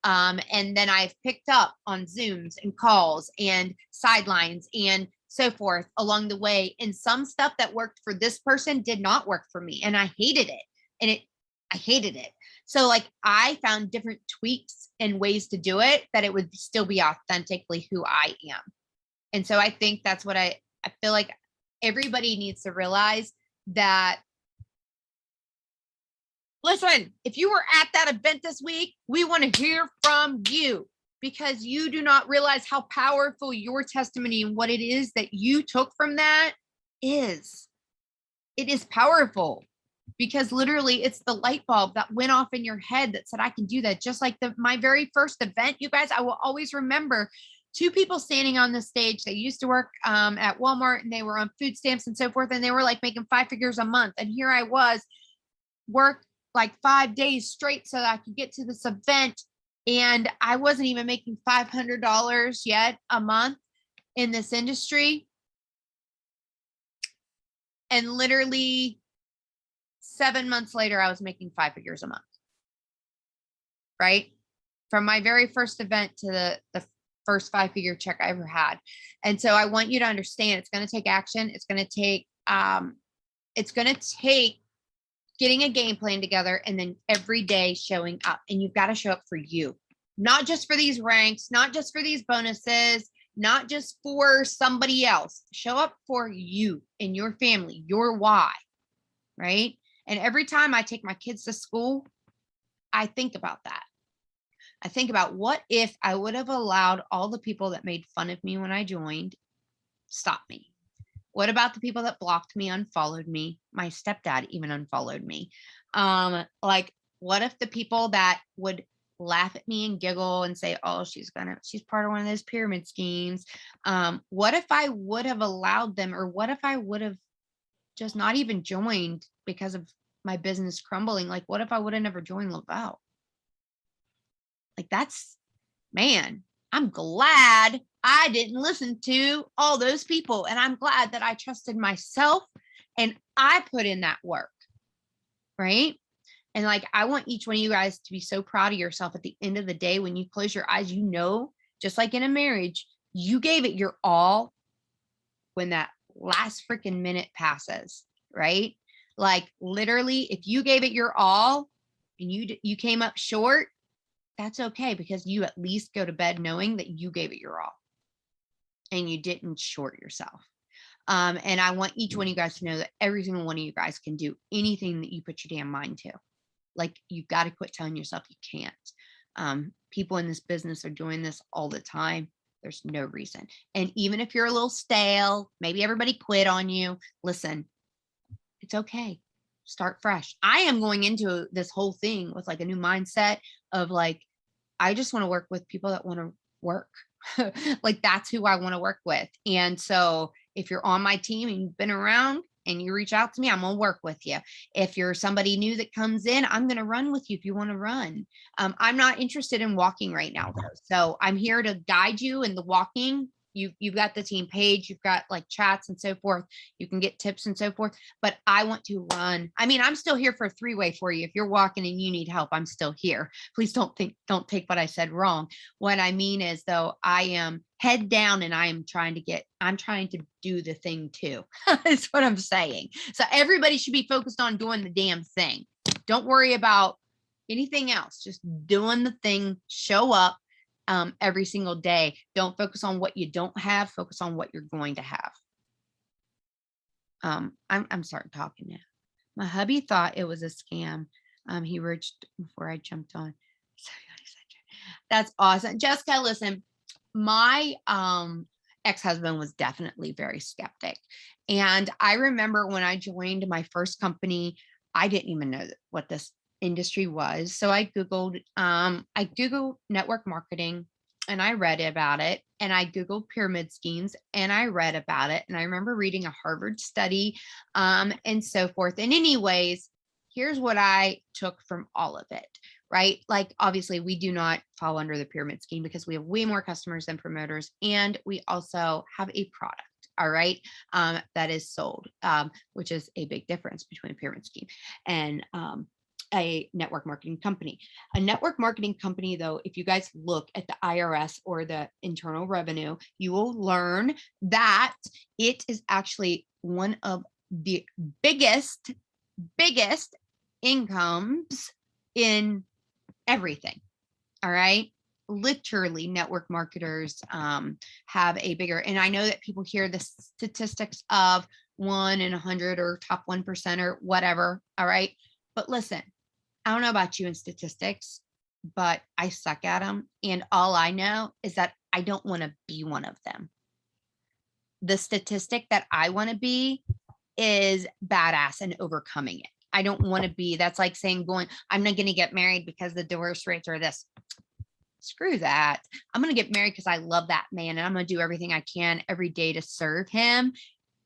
And then I've picked up on Zooms and calls and sidelines and so forth along the way. And some stuff that worked for this person did not work for me. And I hated it. I hated it. So like I found different tweaks and ways to do it that it would still be authentically who I am. And so I think that's what I feel like everybody needs to realize that. Listen, if you were at that event this week, we want to hear from you, because you do not realize how powerful your testimony and what it is that you took from that is. It is powerful, because literally it's the light bulb that went off in your head that said, I can do that. Just like my very first event, you guys, I will always remember two people standing on the stage. They used to work at Walmart and they were on food stamps and so forth. And they were like making 5 figures a month. And here I was, work like 5 days straight so that I could get to this event. And I wasn't even making $500 yet a month in this industry. And literally 7 months later, I was making 5 figures a month. Right? From my very first event to the first 5-figure check I ever had. And so I want you to understand, it's going to take action. It's going to take getting a game plan together and then every day showing up. And you've got to show up for you, not just for these ranks, not just for these bonuses, not just for somebody else. Show up for you and your family, your why, right? And every time I take my kids to school, I think about that. I think about, what if I would have allowed all the people that made fun of me when I joined stop me? What about the people that blocked me, unfollowed me? My stepdad even unfollowed me. Like, what if the people that would laugh at me and giggle and say, oh, she's part of one of those pyramid schemes. What if I would have allowed them, or what if I would have just not even joined because of my business crumbling? Like, what if I would have never joined Lavelle? Like, man, I'm glad I didn't listen to all those people. And I'm glad that I trusted myself and I put in that work. Right. And like, I want each one of you guys to be so proud of yourself at the end of the day. When you close your eyes, just like in a marriage, you gave it your all when that last freaking minute passes. Right. Like literally, if you gave it your all and you came up short, that's okay, because you at least go to bed knowing that you gave it your all and you didn't short yourself. And I want each one of you guys to know that every single one of you guys can do anything that you put your damn mind to. Like, you've got to quit telling yourself you can't. People in this business are doing this all the time. There's no reason. And even if you're a little stale, maybe everybody quit on you. Listen, it's okay. Start fresh. I am going into this whole thing with like a new mindset of like, I just want to work with people that want to work. Like, that's who I want to work with. And so if you're on my team and you've been around and you reach out to me, I'm going to work with you. If you're somebody new that comes in, I'm going to run with you if you want to run. I'm not interested in walking right now, though. So I'm here to guide you in the walking. You've got the team page, you've got like chats and so forth. You can get tips and so forth, but I want to run. I mean, I'm still here for a 3-way for you. If you're walking and you need help, I'm still here. Please don't take what I said wrong. What I mean is, though, I am head down and I'm trying to do the thing too. That's what I'm saying. So everybody should be focused on doing the damn thing. Don't worry about anything else. Just doing the thing. Show up. Every single day. Don't focus on what you don't have, focus on what you're going to have. I'm starting talking now. My hubby thought it was a scam. He reached before I jumped on. That's awesome. Jessica, listen, my ex-husband was definitely very skeptic. And I remember when I joined my first company, I didn't even know what this industry was. So I Googled network marketing and I read about it. And I Googled pyramid schemes and I read about it. And I remember reading a Harvard study and so forth. And anyways, here's what I took from all of it, right? Like, obviously, we do not fall under the pyramid scheme because we have way more customers than promoters. And we also have a product, all right, that is sold, which is a big difference between a pyramid scheme and a network marketing company. A network marketing company, though, if you guys look at the IRS or the Internal Revenue, you will learn that it is actually one of the biggest incomes in everything. All right. Literally, network marketers have a bigger, and I know that people hear the statistics of 1 in 100 or top 1% or whatever. All right. But listen, I don't know about you in statistics, but I suck at them. And all I know is that I don't want to be one of them. The statistic that I want to be is badass and overcoming it. I don't want to be, that's like saying I'm not going to get married because the divorce rates are this. Screw that. I'm going to get married because I love that man and I'm going to do everything I can every day to serve him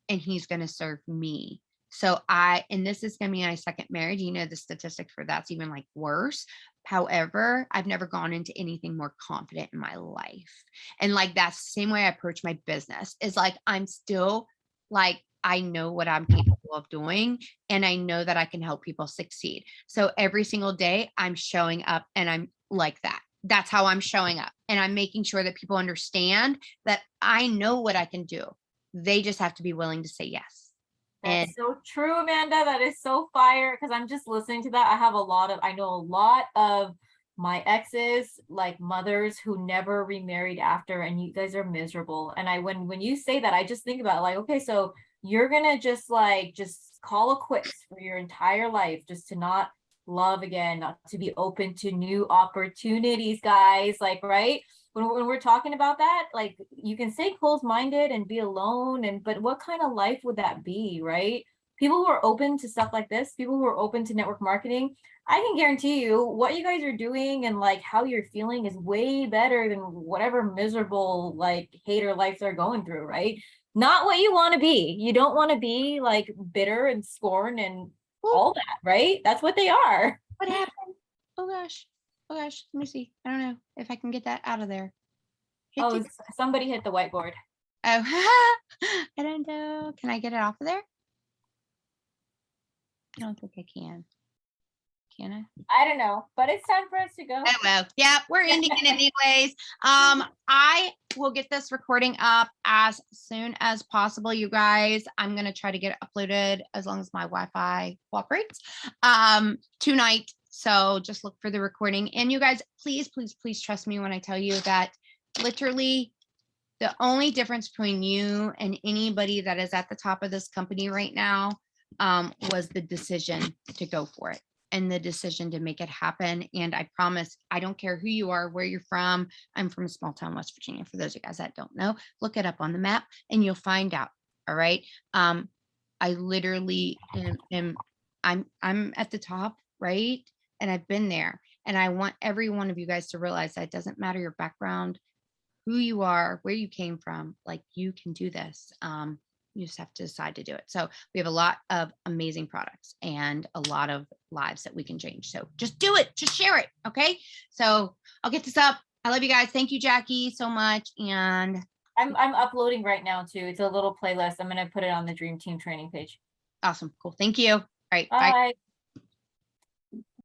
and he's going to serve me. So and this is going to be my second marriage. You know, the statistics for that's even like worse. However, I've never gone into anything more confident in my life. And like, that's the same way I approach my business is like, I'm still like, I know what I'm capable of doing and I know that I can help people succeed. So every single day I'm showing up and I'm like that. That's how I'm showing up. And I'm making sure that people understand that I know what I can do. They just have to be willing to say yes. That's so true, Amanda. That is so fire. Because I'm just listening to that. I know a lot of my exes, like mothers who never remarried after, and you guys are miserable. And when you say that, I just think about like, okay, so you're gonna just call it quits for your entire life, just to not love again, not to be open to new opportunities, guys. Like, right? When we're talking about that, like you can stay closed-minded and be alone, but what kind of life would that be, right? People who are open to stuff like this, people who are open to network marketing, I can guarantee you what you guys are doing and like how you're feeling is way better than whatever miserable like hater lives they're going through, right? Not what you want to be. You don't want to be like bitter and scorn and all that, right? That's what they are. What happened? Oh gosh. Let me see. I don't know if I can get that out of there. Somebody hit the whiteboard. Oh, I don't know. Can I get it off of there? I don't think I can. Can I? I don't know, but it's time for us to go. Oh, well, yeah, we're ending it anyways. I will get this recording up as soon as possible, you guys. I'm going to try to get it uploaded as long as my Wi-Fi cooperates tonight. So just look for the recording. And you guys, please trust me when I tell you that literally the only difference between you and anybody that is at the top of this company right now was the decision to go for it and the decision to make it happen. And I promise, I don't care who you are, where you're from. I'm from a small town, West Virginia. For those of you guys that don't know, look it up on the map and you'll find out. All right. I literally I'm at the top, right? And I've been there. And I want every one of you guys to realize that it doesn't matter your background, who you are, where you came from, like you can do this. You just have to decide to do it. So we have a lot of amazing products and a lot of lives that we can change. So just do it, just share it. Okay. So I'll get this up. I love you guys. Thank you, Jackie, so much. And I'm uploading right now too. It's a little playlist. I'm going to put it on the Dream Team training page. Awesome. Cool. Thank you. All right. Bye. Bye.